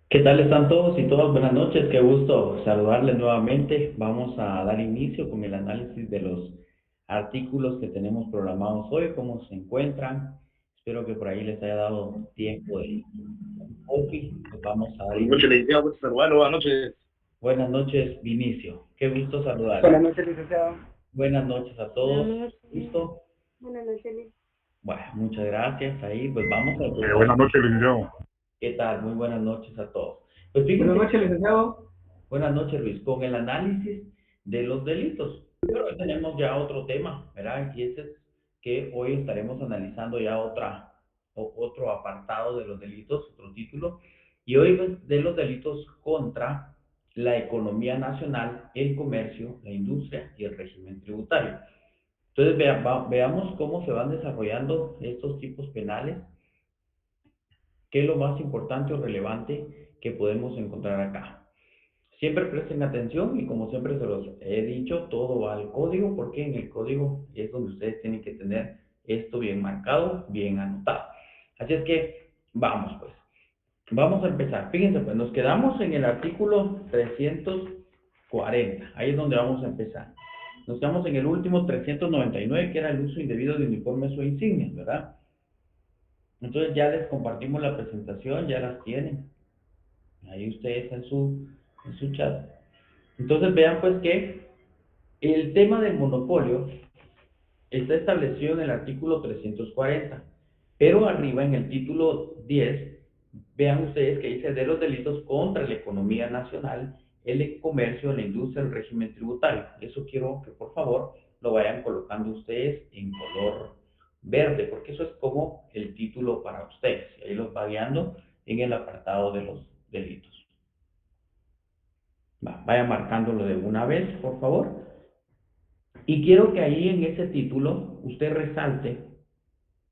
¿Qué tal están todos y todas? Buenas noches, qué gusto saludarles nuevamente. Vamos a dar inicio con el análisis de los artículos que tenemos programados hoy, cómo se encuentran. Espero que por ahí les haya dado tiempo de coffee. Pues vamos a dar Buenas noches, inicio. licenciado. Gusto saludarlo. Buenas noches. Buenas noches, Vinicio. Qué gusto Buenas saludarles. noches, licenciado. Buenas noches a Buenas todos. noches. Gusto. Buenas noches, Liz. Bueno, muchas gracias. Ahí, pues vamos a empezar. Buenas noches, licenciado. ¿Qué tal? Muy buenas noches a todos. Pues Buenas fíjense. noches, licenciado. Buenas noches, Luis. Con el análisis de los delitos. Pero hoy tenemos ya otro tema, ¿verdad? Y ese es que hoy estaremos analizando ya otro apartado de los delitos, otro título. Y hoy pues, de los delitos contra la economía nacional, el comercio, la industria y el régimen tributario. Entonces veamos cómo se van desarrollando estos tipos penales, qué es lo más importante o relevante que podemos encontrar acá. Siempre presten atención y como siempre se los he dicho, todo va al código porque en el código es donde ustedes tienen que tener esto bien marcado, bien anotado. Así es que vamos pues, vamos a empezar. Fíjense pues, nos quedamos en el artículo 340, ahí es donde vamos a empezar. Nos quedamos en el último 399 que era el uso indebido de uniformes o insignias, ¿verdad? Entonces ya les compartimos la presentación, ya las tienen. Ahí ustedes en su chat. Entonces vean pues que el tema del monopolio está establecido en el artículo 340, pero arriba en el título 10, vean ustedes que dice de los delitos contra la economía nacional, el comercio, la industria, el régimen tributario. Eso quiero que por favor lo vayan colocando ustedes en color verde, porque eso es como el título para ustedes. Y ahí los va guiando en el apartado de los delitos. Vaya marcándolo de una vez, por favor. Y quiero que ahí en ese título usted resalte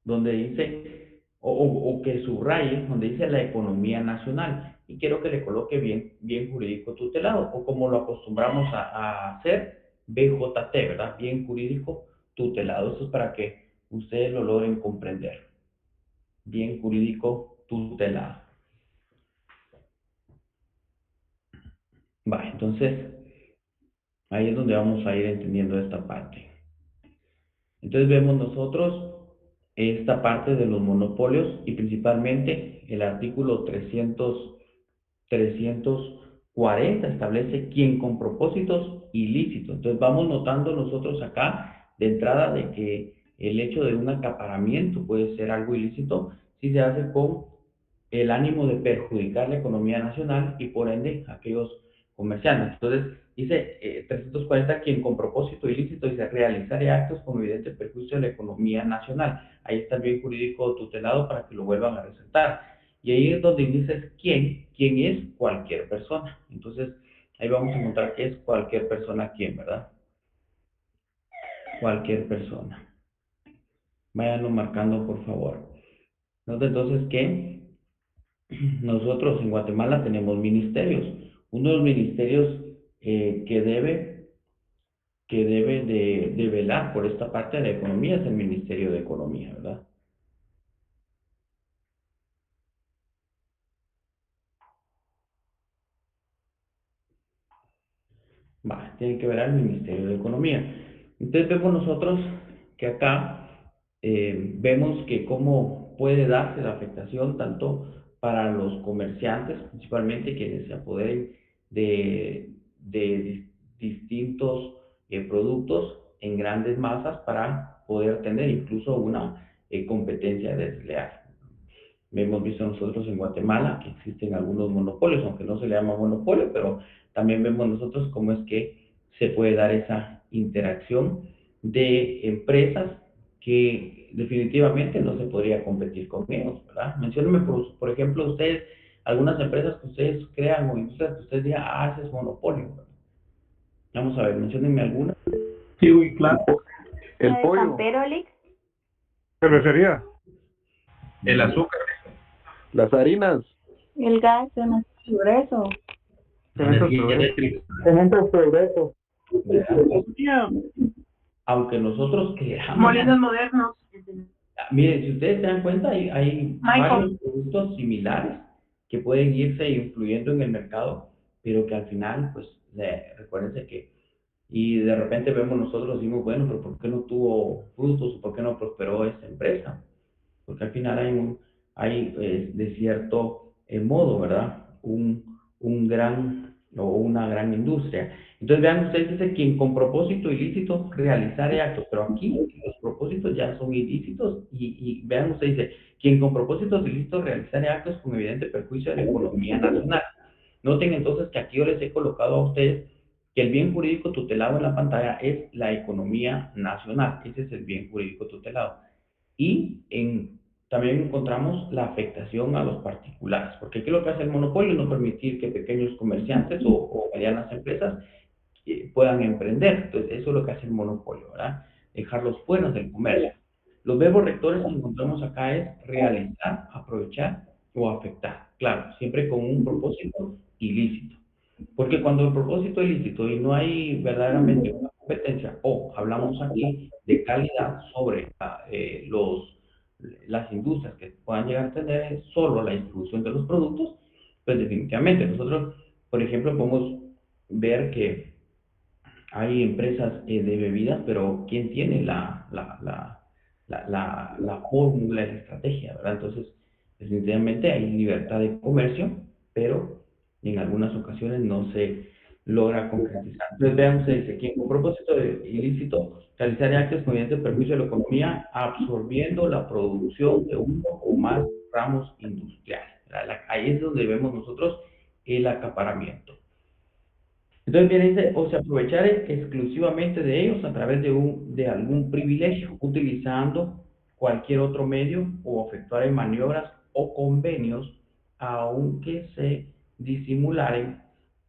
donde dice, o que subraye, donde dice la economía nacional. Y quiero que le coloque bien, bien jurídico tutelado, o como lo acostumbramos a hacer, BJT, ¿verdad? Bien jurídico tutelado. Eso es para que ustedes lo logren comprender. Bien jurídico tutelado. Va, entonces ahí es donde vamos a ir entendiendo esta parte. Entonces vemos nosotros esta parte de los monopolios y principalmente el artículo 340 establece quién con propósitos ilícitos. Entonces vamos notando nosotros acá de entrada de que el hecho de un acaparamiento puede ser algo ilícito si se hace con el ánimo de perjudicar la economía nacional y por ende aquellos comerciantes. Entonces dice 340 quien con propósito ilícito dice realizar actos con evidente perjuicio de la economía nacional. Ahí está el bien jurídico tutelado para que lo vuelvan a resaltar. Y ahí es donde dices quién es cualquier persona. Entonces, ahí vamos a encontrar que es cualquier persona quién, ¿verdad? Cualquier persona. Váyanlo marcando, por favor. Note entonces que nosotros en Guatemala tenemos ministerios. Uno de los ministerios que debe de velar por esta parte de la economía es el Ministerio de Economía, ¿verdad? Va, tiene que ver al Ministerio de Economía. Entonces vemos nosotros que acá vemos que cómo puede darse la afectación tanto para los comerciantes, principalmente quienes se apoderen de distintos productos en grandes masas para poder tener incluso una competencia desleal. Hemos visto nosotros en Guatemala que existen algunos monopolios, aunque no se le llama monopolio, pero también vemos nosotros cómo es que se puede dar esa interacción de empresas que definitivamente no se podría competir con ellos, ¿verdad? Menciónenme, por ejemplo, ustedes, algunas empresas que ustedes crean o industrias que ustedes digan, ese es monopolio, ¿verdad? Vamos a ver, menciónenme alguna. Sí, güey, claro. El La de pollo, San Pedro, Alex. Cervecería. El Bien. azúcar. las harinas, El gas, el progreso. Cementos Energía Progreso. eléctrica, cementos progreso, ¿verdad? Aunque nosotros creamos Molinos modernos. miren, si ustedes se dan cuenta, hay Michael. varios productos similares que pueden irse influyendo en el mercado, pero que al final, pues, recuérdense que, y de repente vemos nosotros, decimos, bueno, pero ¿por qué no tuvo frutos o por qué no prosperó esta empresa? Porque al final hay de cierto modo, ¿verdad? Un gran o una gran industria. Entonces vean ustedes, dice quien con propósito ilícito realizare actos, pero aquí los propósitos ya son ilícitos y vean ustedes, dice quien con propósitos ilícitos realizare actos con evidente perjuicio de la economía nacional. Noten entonces que aquí yo les he colocado a ustedes que el bien jurídico tutelado en la pantalla es la economía nacional. Ese es el bien jurídico tutelado. Y también encontramos la afectación a los particulares, porque aquí lo que hace el monopolio es no permitir que pequeños comerciantes o medianas empresas puedan emprender. Entonces, eso es lo que hace el monopolio, ¿verdad? Dejarlos fuera del comercio. Los verbos rectores que encontramos acá es realizar, aprovechar o afectar. Claro, siempre con un propósito ilícito. Porque cuando el propósito es ilícito y no hay verdaderamente una competencia, o hablamos aquí de calidad sobre las industrias que puedan llegar a tener solo la distribución de los productos, pues definitivamente nosotros, por ejemplo, podemos ver que hay empresas de bebidas, pero ¿quién tiene la fórmula, la estrategia, ¿verdad? Entonces, definitivamente hay libertad de comercio, pero en algunas ocasiones no se logra concretizar. Entonces, vean ustedes, dice, quien con propósito ilícito realizar actos con evidente perjuicio de la economía, absorbiendo la producción de uno o más ramos industriales. Ahí es donde vemos nosotros el acaparamiento. Entonces viene dice, o se aprovechar exclusivamente de ellos a través de algún privilegio, utilizando cualquier otro medio o efectuar en maniobras o convenios, aunque se disimularen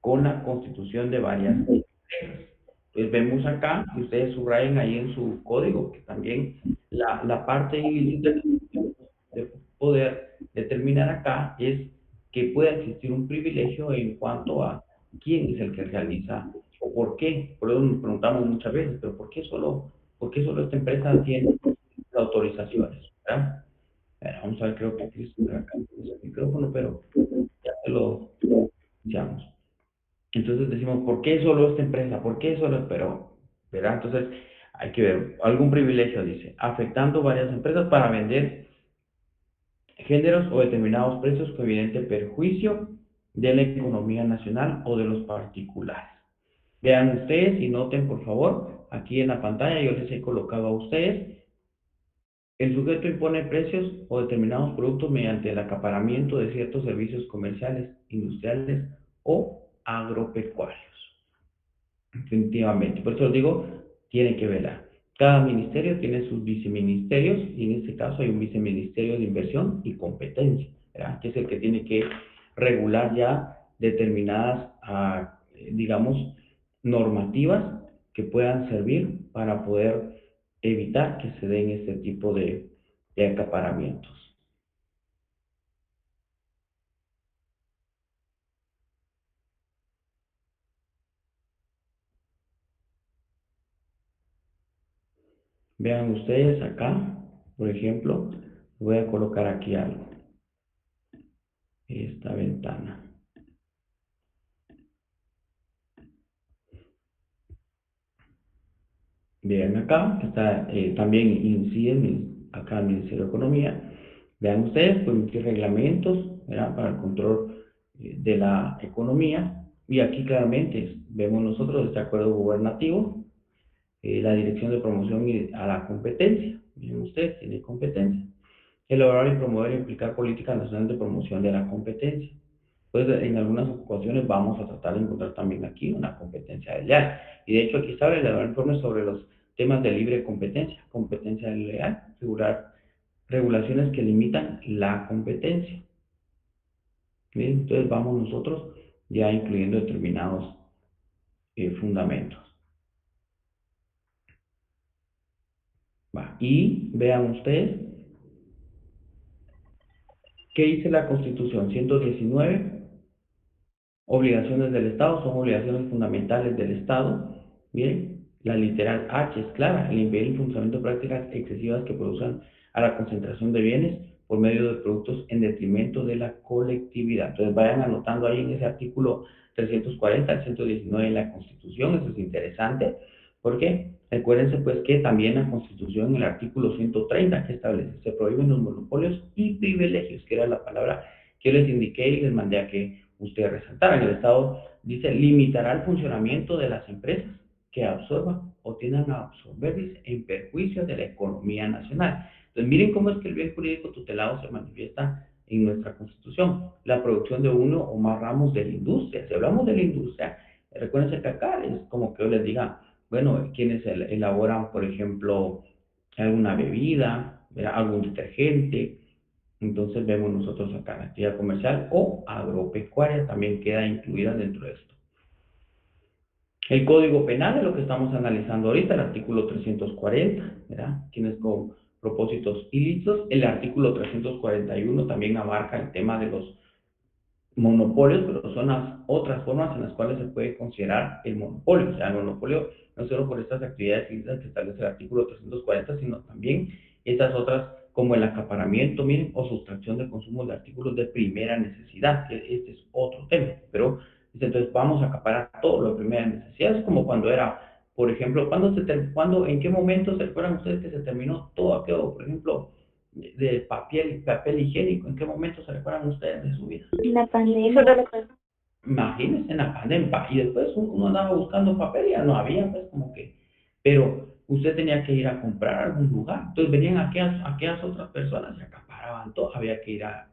con la constitución de varias empresas. Entonces vemos acá, y ustedes subrayen ahí en su código, que también la parte ilícita de poder determinar acá es que pueda existir un privilegio en cuanto a quién es el que realiza o por qué. Por eso nos preguntamos muchas veces, pero por qué solo esta empresa tiene las autorizaciones? ¿Verdad? Bueno, vamos a ver, creo que Cristo acá puso el micrófono, pero ya se lo iniciamos. Entonces decimos, ¿por qué solo esta empresa? ¿Por qué solo? Pero, ¿verdad? Entonces hay que ver, algún privilegio dice, afectando varias empresas para vender géneros o determinados precios con evidente perjuicio de la economía nacional o de los particulares. Vean ustedes y noten, por favor, aquí en la pantalla yo les he colocado a ustedes, el sujeto impone precios o determinados productos mediante el acaparamiento de ciertos servicios comerciales, industriales o agropecuarios. Definitivamente. Por eso os digo, tienen que velar. Cada ministerio tiene sus viceministerios y en este caso hay un viceministerio de inversión y competencia, ¿verdad? Que es el que tiene que regular ya determinadas, digamos, normativas que puedan servir para poder evitar que se den este tipo de acaparamientos. Vean ustedes acá, por ejemplo, voy a colocar aquí algo, esta ventana. Vean acá, que está, también incide acá el Ministerio de Economía. Vean ustedes, pues emitir reglamentos, ¿verdad? Para el control de la economía. Y aquí claramente vemos nosotros este acuerdo gubernativo, la Dirección de Promoción a la Competencia. Miren ustedes, tiene competencia. Elaborar y promover y aplicar políticas nacionales de promoción de la competencia. Pues en algunas ocasiones vamos a tratar de encontrar también aquí una competencia desleal. Y de hecho aquí está el informe sobre los temas de libre competencia, competencia desleal, regulaciones que limitan la competencia. ¿Bien? Entonces vamos nosotros ya incluyendo determinados fundamentos. Va. Y vean ustedes qué dice la Constitución 119. Obligaciones del Estado son obligaciones fundamentales del Estado. Bien, la literal H es clara, el impedir el funcionamiento de prácticas excesivas que produzcan a la concentración de bienes por medio de productos en detrimento de la colectividad. Entonces vayan anotando ahí en ese artículo 340 al 119 de la Constitución, eso es interesante, porque recuérdense pues que también la Constitución en el artículo 130 que establece, se prohíben los monopolios y privilegios, que era la palabra que yo les indiqué y les mandé a que ustedes resaltaran. El Estado dice, limitará el funcionamiento de las empresas que absorban o tiendan a absorber, dice, en perjuicio de la economía nacional. Entonces, miren cómo es que el bien jurídico tutelado se manifiesta en nuestra Constitución. La producción de uno o más ramos de la industria. Si hablamos de la industria, recuérdense que acá es como que yo les diga, bueno, quienes elaboran, por ejemplo, alguna bebida, algún detergente. Entonces vemos nosotros acá la actividad comercial o agropecuaria también queda incluida dentro de esto. El Código Penal es lo que estamos analizando ahorita, el artículo 340, ¿verdad? Quienes con propósitos ilícitos. El artículo 341 también abarca el tema de los monopolios, pero son las otras formas en las cuales se puede considerar el monopolio. O sea, el monopolio no solo por estas actividades ilícitas que establece el artículo 340, sino también estas otras como el acaparamiento, miren, o sustracción de consumo de artículos de primera necesidad, que este es otro tema. Pero entonces vamos a acaparar todo lo de primera necesidad. Es como cuando era, por ejemplo, en qué momento se recuerdan ustedes que se terminó todo aquello, por ejemplo, de papel higiénico? ¿En qué momento se recuerdan ustedes de su vida? La pandemia. Imagínense en la pandemia, y después uno andaba buscando papel y ya no había, pues como que, pero usted tenía que ir a comprar a algún lugar, entonces venían aquellas otras personas y acaparaban todo, había que ir a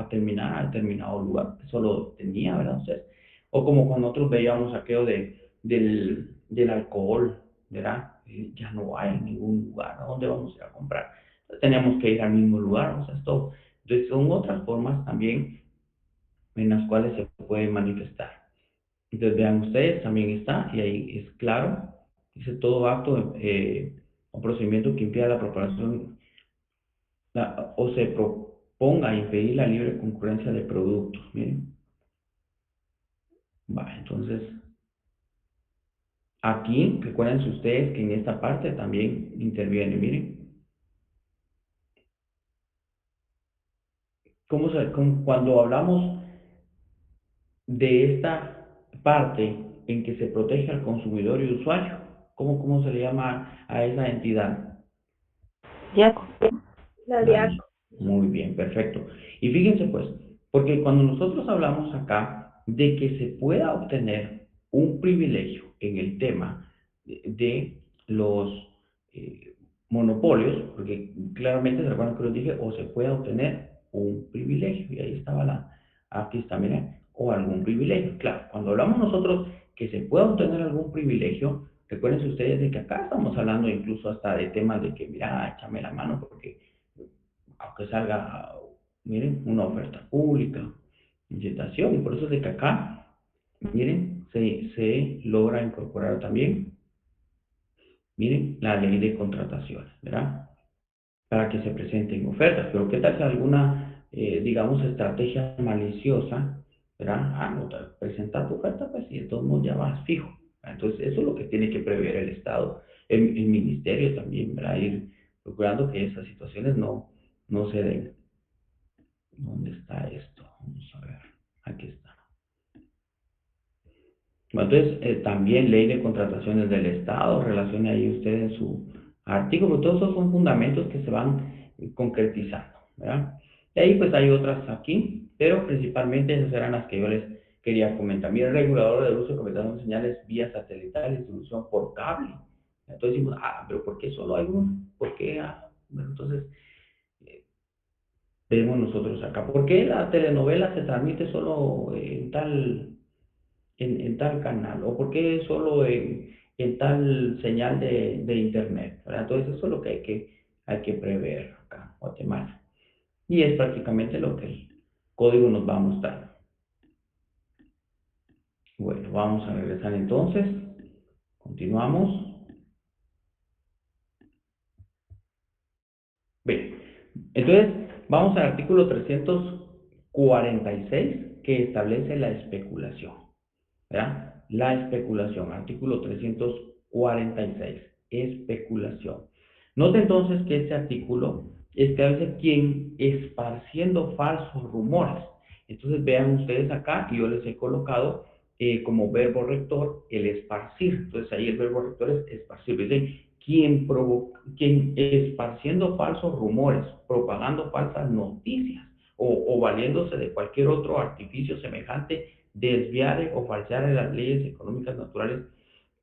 terminar a determinado lugar, eso lo tenía, ¿verdad? Ustedes, o como cuando nosotros veíamos aquello del alcohol, ¿verdad? Ya no hay en ningún lugar, ¿a dónde vamos a ir a comprar? Entonces teníamos que ir al mismo lugar, o sea, esto, entonces son otras formas también en las cuales se puede manifestar. Entonces vean ustedes, también está, y ahí es claro, dice todo acto o procedimiento que impida la propagación o se proponga impedir la libre concurrencia de productos. Miren, va, entonces aquí, recuerden ustedes que en esta parte también interviene, miren, cuando hablamos de esta parte en que se protege al consumidor y usuario, ¿cómo se le llama a esa entidad? Ya. La La DIAC. DIC. Muy bien, perfecto. Y fíjense pues, porque cuando nosotros hablamos acá de que se pueda obtener un privilegio en el tema de los eh, monopolios, porque claramente se recuerdan que les dije, o se pueda obtener un privilegio, y ahí estaba aquí está, miren, o algún privilegio. Claro, cuando hablamos nosotros que se pueda obtener algún privilegio, recuerden ustedes de que acá estamos hablando incluso hasta de temas de que, mira, échame la mano porque aunque salga, miren, una oferta pública, licitación, y por eso es de que acá, miren, se logra incorporar también, miren, la ley de contrataciones, ¿verdad? Para que se presenten ofertas, pero ¿qué tal si alguna, digamos, estrategia maliciosa, ¿verdad? Presenta tu oferta, pues, y de todos modos ya vas fijo. Entonces, eso es lo que tiene que prever el Estado, el ministerio también, ¿verdad? Ir procurando que esas situaciones no se den. ¿Dónde está esto? Vamos a ver. Aquí está. Bueno, entonces, también ley de contrataciones del Estado, relacione ahí usted en su artículo. Todos esos son fundamentos que se van concretizando, ¿verdad? Y ahí pues hay otras aquí, pero principalmente esas eran las que yo les quería comentar. Mira, el regulador del uso y comunicación de señales vía satelital y distribución por cable. Entonces decimos, pero ¿por qué solo hay uno? ¿Por qué? Bueno, entonces, vemos nosotros acá. ¿Por qué la telenovela se transmite solo en tal canal? ¿O por qué solo en tal señal de internet? ¿Verdad? Entonces eso es lo que hay que prever acá, Guatemala. Y es prácticamente lo que el código nos va a mostrar. Bueno, vamos a regresar entonces. Continuamos. Bien, entonces vamos al artículo 346 que establece la especulación. ¿Verdad? La especulación, artículo 346, especulación. Note entonces que este artículo establece quien esparciendo falsos rumores. Entonces vean ustedes acá, y yo les he colocado como verbo rector el esparcir. Entonces ahí el verbo rector es esparcir. Es decir, quien esparciendo falsos rumores, propagando falsas noticias o valiéndose de cualquier otro artificio semejante, desviar o falsear las leyes económicas naturales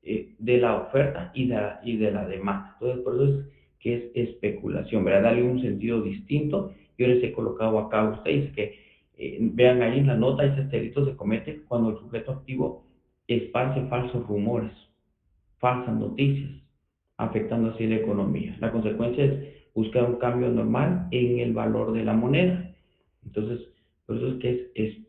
de la oferta y de la demanda. Entonces, por eso es que es especulación, ¿verdad? Darle un sentido distinto. Yo les he colocado acá a ustedes que vean ahí en la nota, ese delito se comete cuando el sujeto activo esparce falsos rumores, falsas noticias, afectando así la economía. La consecuencia es buscar un cambio normal en el valor de la moneda. Entonces, por eso es que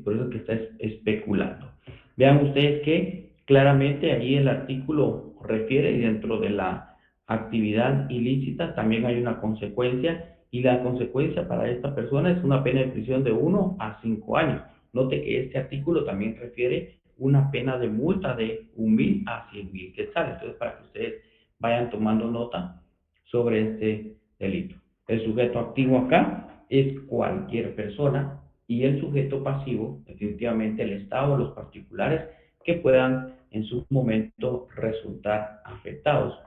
por eso es que está especulando. Vean ustedes que claramente ahí el artículo refiere, y dentro de la actividad ilícita también hay una consecuencia, y la consecuencia para esta persona es una pena de prisión de 1 a 5 años. Note que este artículo también refiere una pena de multa de 1,000 a 100,000 quetzales. Entonces, para que ustedes vayan tomando nota sobre este delito. El sujeto activo acá es cualquier persona, y el sujeto pasivo, definitivamente el Estado o los particulares que puedan en su momento resultar afectados.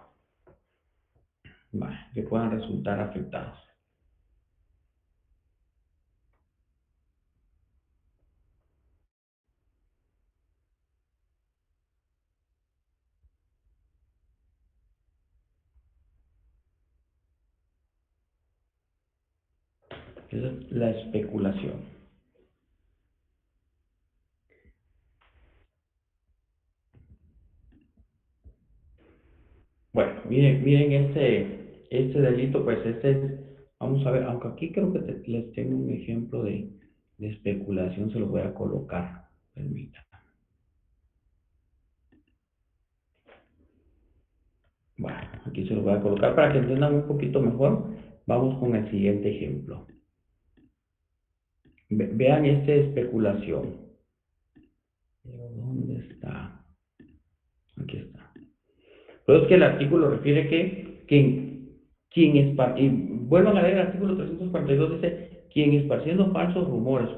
Vale, que puedan resultar afectados. Esa es la especulación. Bueno, miren este delito, pues vamos a ver, aunque aquí creo que les tengo un ejemplo de especulación, se lo voy a colocar, permítanme. Aquí se lo voy a colocar para que entiendan un poquito mejor. Vamos con el siguiente ejemplo. Vean esta especulación. ¿Dónde está? Aquí está. Pero es que el artículo refiere que quien y vuelvan a leer el artículo 342, dice, quien esparciendo falsos rumores,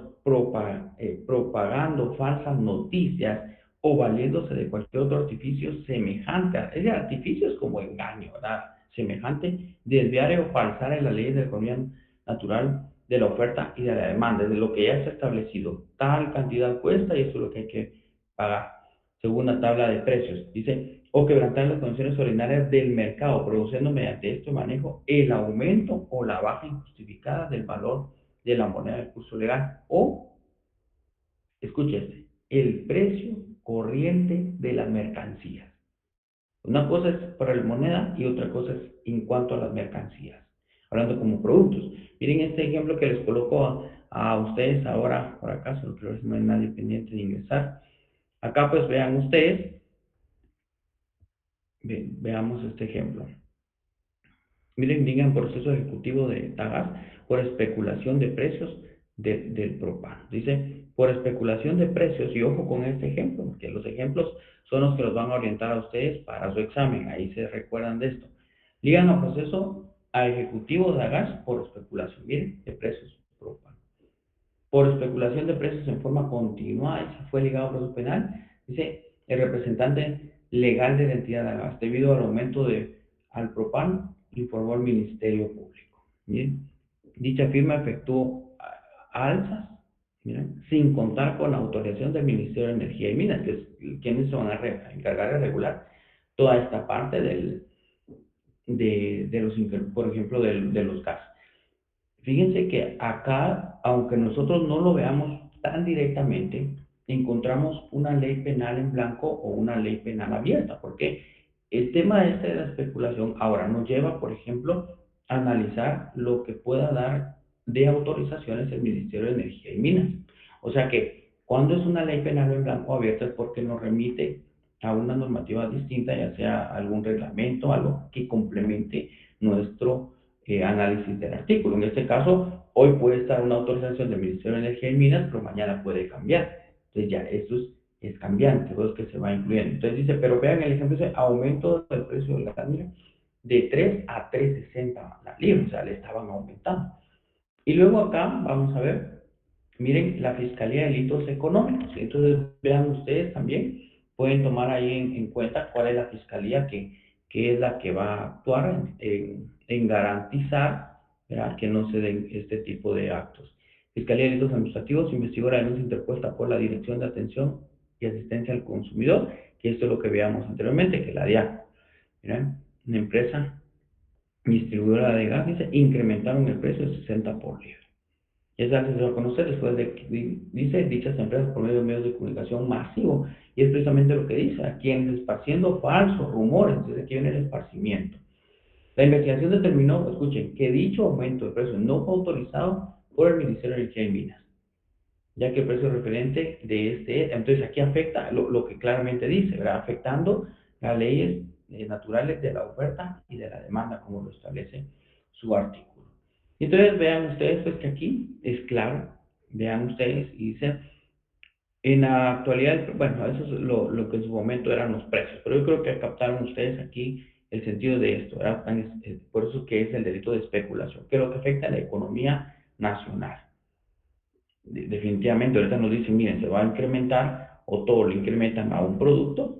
propagando falsas noticias o valiéndose de cualquier otro artificio semejante, ese artificio es como engaño, ¿verdad? Semejante, desviar o falsar en la ley de la economía natural de la oferta y de la demanda, de lo que ya está establecido. Tal cantidad cuesta y eso es lo que hay que pagar, según la tabla de precios. Dice, o quebrantar las condiciones ordinarias del mercado, produciendo mediante este manejo el aumento o la baja injustificada del valor de la moneda de curso legal, o, escúchese, el precio corriente de las mercancías. Una cosa es para la moneda y otra cosa es en cuanto a las mercancías, hablando como productos. Miren este ejemplo que les coloco a ustedes ahora por acá, solo creo que no hay nadie pendiente de ingresar. Acá pues vean ustedes, veamos este ejemplo. Miren, digan proceso ejecutivo de Tagas por especulación de precios del propano. Dice, por especulación de precios, y ojo con este ejemplo, porque los ejemplos son los que los van a orientar a ustedes para su examen, ahí se recuerdan de esto. Ligan a proceso a ejecutivo de Tagas por especulación, miren, de precios propano. Por especulación de precios en forma continua, y se fue ligado a proceso penal, dice el representante legal de la entidad de Tagas, debido al aumento al propano, informó el Ministerio Público. Bien, dicha firma efectuó alzas, miren, sin contar con la autorización del Ministerio de Energía y Minas, que es quienes se van a encargar de regular toda esta parte de los, por ejemplo, de los gas. Fíjense que acá, aunque nosotros no lo veamos tan directamente, encontramos una ley penal en blanco o una ley penal abierta, porque el tema este de la especulación ahora nos lleva, por ejemplo, a analizar lo que pueda dar de autorizaciones el Ministerio de Energía y Minas. O sea que cuando es una ley penal en blanco o abierta es porque nos remite a una normativa distinta, ya sea algún reglamento, algo que complemente nuestro análisis del artículo. En este caso, hoy puede estar una autorización del Ministerio de Energía y Minas, pero mañana puede cambiar. Entonces ya esto es cambiante, es que se va incluyendo. Entonces dice, pero vean el ejemplo, dice aumento del precio de la carne de 3 a 3.60 la libra, o sea, le estaban aumentando. Y luego acá vamos a ver, miren, la Fiscalía de Delitos Económicos. Entonces vean ustedes también, pueden tomar ahí en cuenta cuál es la Fiscalía que es la que va a actuar en garantizar, ¿verdad?, que no se den este tipo de actos. Fiscalía de Delitos Administrativos investigó la denuncia interpuesta por la Dirección de Atención y Asistencia al Consumidor, que esto es lo que veíamos anteriormente, que la DIACO, ¿verdad?, una empresa distribuidora de gas, dice, incrementaron el precio de 60 por libra. Esa se dio a conocer después de que dice dichas empresas por medio de medios de comunicación masivo, y es precisamente lo que dice, a quienes esparciendo falsos rumores, entonces aquí viene el esparcimiento. La investigación determinó, escuchen, que dicho aumento de precios no fue autorizado por el Ministerio de Energía y Minas, ya que el precio referente de entonces aquí afecta lo que claramente dice, ¿verdad?, afectando las leyes naturales de la oferta y de la demanda, como lo establece su artículo. Entonces vean ustedes pues que aquí es claro, vean ustedes y dice, en la actualidad, bueno, eso es lo que en su momento eran los precios, pero yo creo que captaron ustedes aquí el sentido de esto, ¿verdad? Por eso que es el delito de especulación, que es lo que afecta a la economía nacional. Definitivamente, ahorita nos dicen, miren, se va a incrementar o todo lo incrementan a un producto,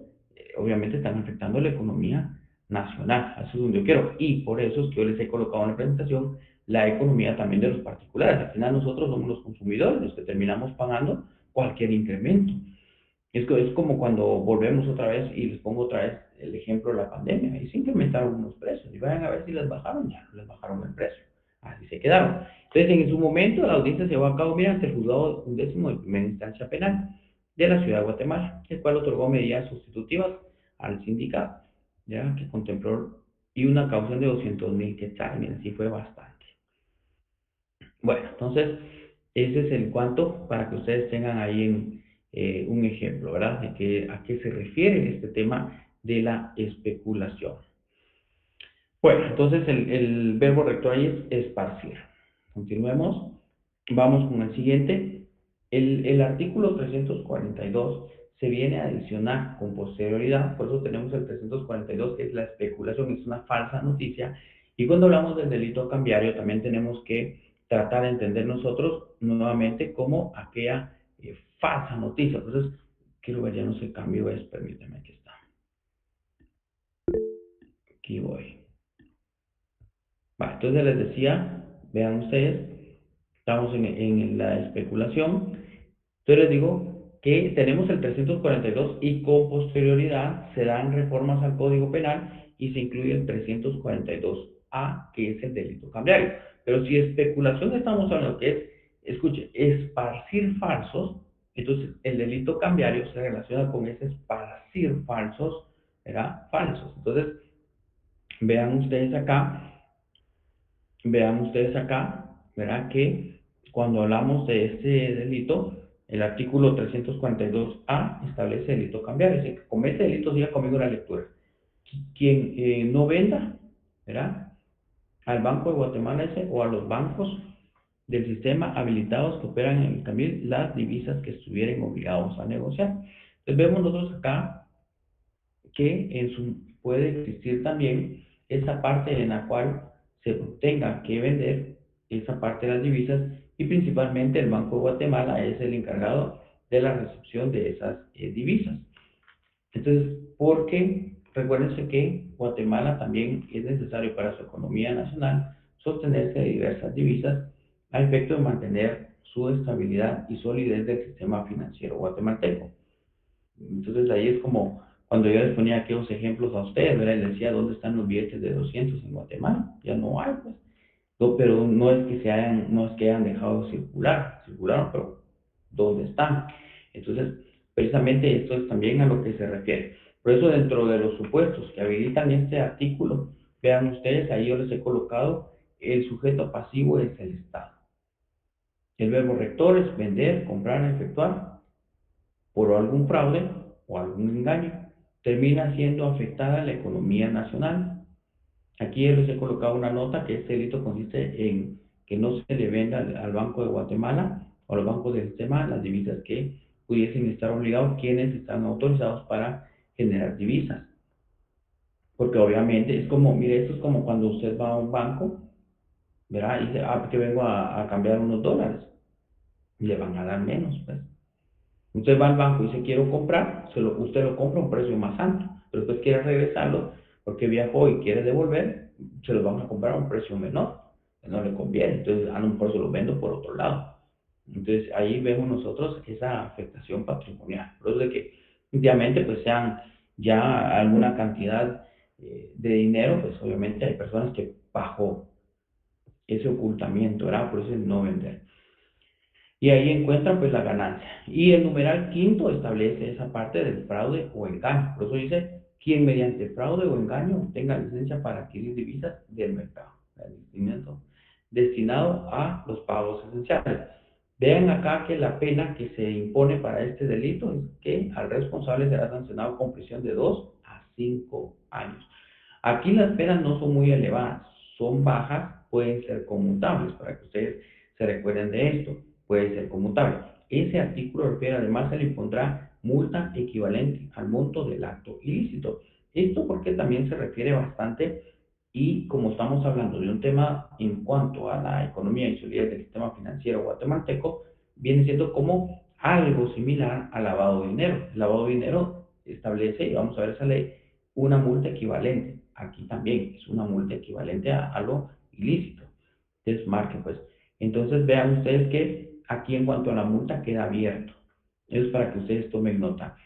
obviamente están afectando la economía nacional, eso es donde yo quiero, y por eso es que yo les he colocado en la presentación la economía también de los particulares. Al final nosotros somos los consumidores los que terminamos pagando cualquier incremento. Es como cuando volvemos otra vez y les pongo otra vez el ejemplo de la pandemia. Ahí se incrementaron unos precios y vayan a ver si les bajaron, ya no les bajaron el precio. Así se quedaron. Entonces, en su momento, la audiencia se llevó a cabo mediante el juzgado 11º de primera instancia penal de la ciudad de Guatemala, el cual otorgó medidas sustitutivas al sindicato, ya que contempló y una caución de 200,000 quetzales. Miren, sí fue bastante. Bueno, entonces, ese es el cuanto para que ustedes tengan ahí un ejemplo, ¿verdad? De a qué se refiere este tema de la especulación. Bueno, entonces el verbo rector ahí es esparcir. Continuemos. Vamos con el siguiente. El artículo 342 se viene a adicionar con posterioridad, por eso tenemos el 342, que es la especulación, es una falsa noticia. Y cuando hablamos del delito cambiario, también tenemos que tratar de entender nosotros nuevamente como aquella falsa noticia. Entonces, quiero ver, ya no sé cambio es, permíteme, aquí está. Aquí voy. Va, entonces les decía, vean ustedes, estamos en la especulación. Entonces les digo que tenemos el 342 y con posterioridad se dan reformas al Código Penal y se incluye el 342A, que es el delito cambiario. Pero si especulación estamos hablando que es, escuche, esparcir falsos, entonces el delito cambiario se relaciona con ese esparcir falsos, ¿verdad? Falsos. Entonces, vean ustedes acá, vean ustedes acá, ¿verdad? Que cuando hablamos de este delito, el artículo 342A establece delito cambiario. Dice que comete delito, siga conmigo la lectura. Quien no venda, ¿verdad? Al Banco de Guatemala ese, o a los bancos del sistema habilitados que operan en el cambio las divisas que estuvieran obligados a negociar. Entonces vemos nosotros acá que puede existir también esa parte en la cual se tenga que vender esa parte de las divisas y principalmente el Banco de Guatemala es el encargado de la recepción de esas divisas. Entonces, porque recuérdense que Guatemala también es necesario para su economía nacional sostenerse de diversas divisas a efecto de mantener su estabilidad y solidez del sistema financiero guatemalteco. Entonces ahí es como cuando yo les ponía aquellos ejemplos a ustedes, ¿verdad? Y les decía, ¿dónde están los billetes de 200 en Guatemala? Ya no hay, pues. No, pero no es que no es que hayan dejado de circular, circularon, pero ¿dónde están? Entonces, precisamente esto es también a lo que se refiere. Por eso dentro de los supuestos que habilitan este artículo, vean ustedes, ahí yo les he colocado, el sujeto pasivo es el Estado. El verbo rector es vender, comprar, efectuar por algún fraude o algún engaño, termina siendo afectada la economía nacional. Aquí les he colocado una nota que este delito consiste en que no se le venda al Banco de Guatemala o a los bancos del sistema las divisas que pudiesen estar obligados quienes están autorizados para generar divisas. Porque obviamente es como, mire, esto es como cuando usted va a un banco, ¿verdad? Y dice, que vengo a cambiar unos dólares. Le van a dar menos, pues. Usted va al banco y dice quiero comprar, usted lo compra a un precio más alto, pero después quiere regresarlo porque viajó y quiere devolver, se los van a comprar a un precio menor, que no le conviene, entonces a lo mejor se lo vendo por otro lado. Entonces ahí vemos nosotros esa afectación patrimonial, por eso de que obviamente pues sean ya alguna cantidad de dinero, pues obviamente hay personas que bajo ese ocultamiento, ¿verdad? Por eso es no vender y ahí encuentran pues la ganancia. Y el numeral quinto establece esa parte del fraude o engaño. Por eso dice, quien mediante fraude o engaño tenga licencia para adquirir divisas del mercado. El destinado a los pagos esenciales. Vean acá que la pena que se impone para este delito es que al responsable será sancionado con prisión de 2 a 5 años. Aquí las penas no son muy elevadas, son bajas, pueden ser conmutables, para que ustedes se recuerden de esto, puede ser conmutable. Ese artículo refiere además, se le impondrá multa equivalente al monto del acto ilícito. Esto porque también se refiere bastante y como estamos hablando de un tema en cuanto a la economía y solidez del sistema financiero guatemalteco, viene siendo como algo similar al lavado de dinero. El lavado de dinero establece, y vamos a ver esa ley, una multa equivalente. Aquí también es una multa equivalente a lo ilícito. Entonces, marque pues. Entonces, vean ustedes que aquí en cuanto a la multa queda abierto. Eso es para que ustedes tomen nota.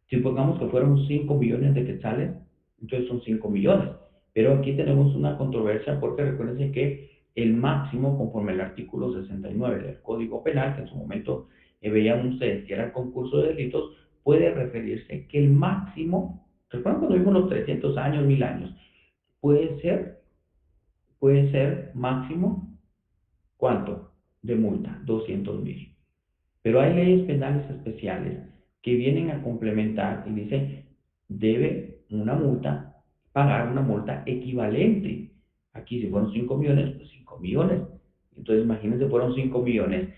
Si supongamos que fueron 5 millones de quetzales, entonces son 5 millones. Pero aquí tenemos una controversia porque recuerden que el máximo, conforme al artículo 69 del Código Penal, que en su momento veían ustedes que era el concurso de delitos, puede referirse que el máximo, recuerdan cuando vimos los 300 años, 1000 años, puede ser, puede ser máximo, ¿cuánto? De multa, 200,000. Pero hay leyes penales especiales que vienen a complementar y dice, debe una multa pagar una multa equivalente. Aquí si fueron 5 millones, pues 5 millones. Entonces imagínense, fueron 5 millones.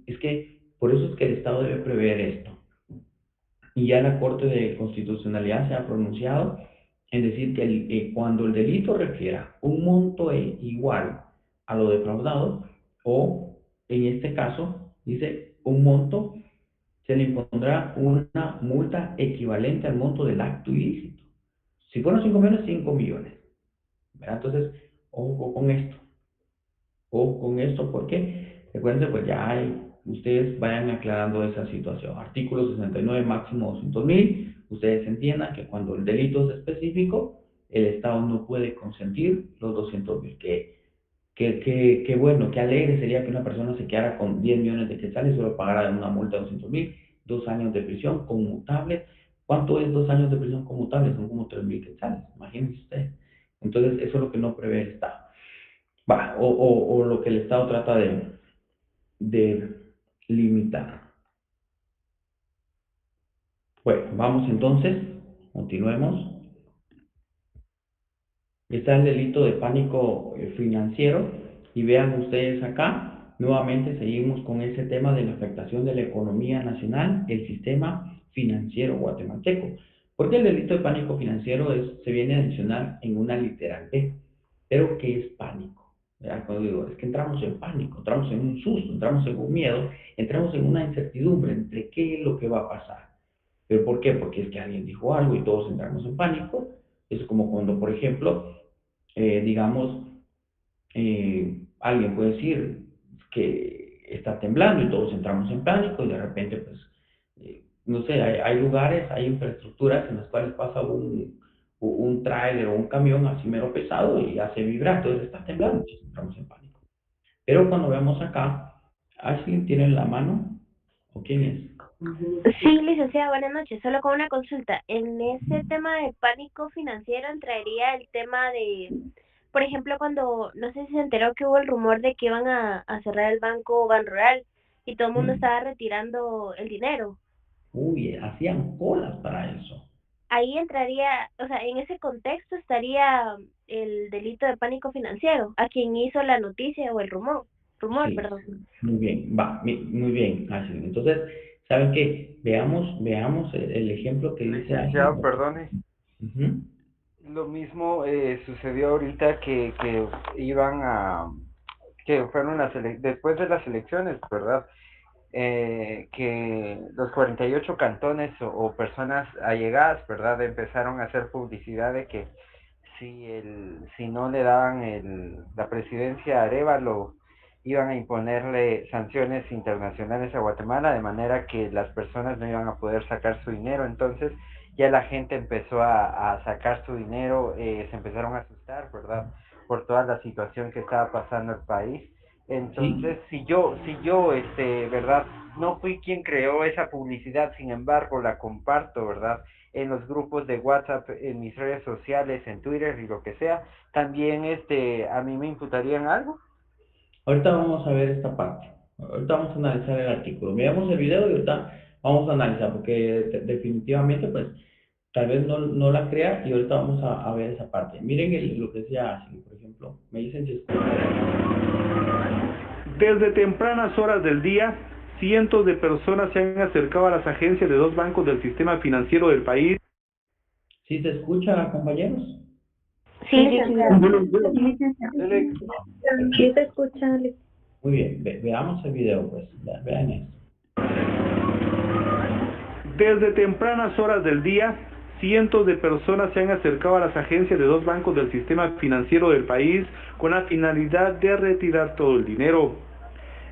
Es que por eso es que el Estado debe prever esto. Y ya la Corte de Constitucionalidad se ha pronunciado en decir que cuando el delito refiera un monto igual a lo defraudado, o en este caso, dice un monto, se le impondrá una multa equivalente al monto del acto ilícito. Si fueron 5 millones, 5 millones. ¿Verdad? Entonces, ojo con esto. Ojo con esto, porque recuerden, pues ya hay, ustedes vayan aclarando esa situación. Artículo 69, máximo 200.000. Ustedes entiendan que cuando el delito es específico, el Estado no puede consentir los 200.000. Que bueno, que alegre sería que una persona se quedara con 10 millones de quetzales y solo pagara una multa de 200.000, 2 años de prisión conmutable. ¿Cuánto es 2 años de prisión conmutable? Son como 3.000 quetzales, imagínense ustedes. Entonces, eso es lo que no prevé el Estado. O lo que el Estado trata de limitar. Bueno, vamos entonces, continuemos. Está el delito de pánico financiero y vean ustedes acá, nuevamente seguimos con ese tema de la afectación de la economía nacional, el sistema financiero guatemalteco. Porque el delito de pánico financiero se viene a adicionar en una literal B. Pero ¿qué es pánico? ¿Verdad? Cuando digo, es que entramos en pánico, entramos en un susto, entramos en un miedo, entramos en una incertidumbre entre qué es lo que va a pasar. ¿Pero por qué? Porque es que alguien dijo algo y todos entramos en pánico. Es como cuando, por ejemplo, digamos, alguien puede decir que está temblando y todos entramos en pánico y de repente, pues, no sé, hay lugares, hay infraestructuras en las cuales pasa un tráiler o un camión así mero pesado y hace vibrar, entonces está temblando, entonces entramos en pánico. Pero cuando vemos acá, ¿alguien tiene en la mano? ¿O quién es? Sí, licenciada, buenas noches. Solo con una consulta. En ese tema de pánico financiero entraría el tema de, por ejemplo, cuando, no sé si se enteró que hubo el rumor de que iban a cerrar el banco Banrural y todo el mundo estaba retirando el dinero. Uy, hacían colas para eso. Ahí entraría, o sea, en ese contexto estaría el delito de pánico financiero, a quien hizo la noticia o el rumor, Sí, perdón. muy bien, muy bien, Ashley. Entonces, ¿saben qué? Veamos el ejemplo que dice Ashley. Licenciado, perdone. Ujú. Lo mismo sucedió ahorita que iban a, que fueron después de las elecciones, ¿verdad? Que los 48 cantones o personas allegadas, ¿verdad? Empezaron a hacer publicidad de que si no le daban la presidencia a Arévalo, iban a imponerle sanciones internacionales a Guatemala, de manera que las personas no iban a poder sacar su dinero. Entonces ya la gente empezó a sacar su dinero, se empezaron a asustar, ¿verdad? Por toda la situación que estaba pasando el país. Entonces, Sí, ¿verdad? No fui quien creó esa publicidad, sin embargo, la comparto, ¿verdad? En los grupos de WhatsApp, en mis redes sociales, en Twitter y lo que sea. También, a mí me imputarían algo. ahorita vamos a ver esta parte. Ahorita vamos a analizar el artículo. Miramos el video y ahorita vamos a analizar, porque definitivamente, pues, tal vez no la crea y ahorita vamos a ver esa parte. Miren lo que decía Ashley, por ejemplo. Me dicen si escuchan. Desde tempranas horas del día, cientos de personas se han acercado a las agencias de dos bancos del sistema financiero del país. ¿Sí se escucha, compañeros? Sí, licenciada. Dele. Sí se escucha, Muy bien, veamos el video, pues. Vean eso. Desde tempranas horas del día, cientos de personas se han acercado a las agencias de dos bancos del sistema financiero del país con la finalidad de retirar todo el dinero.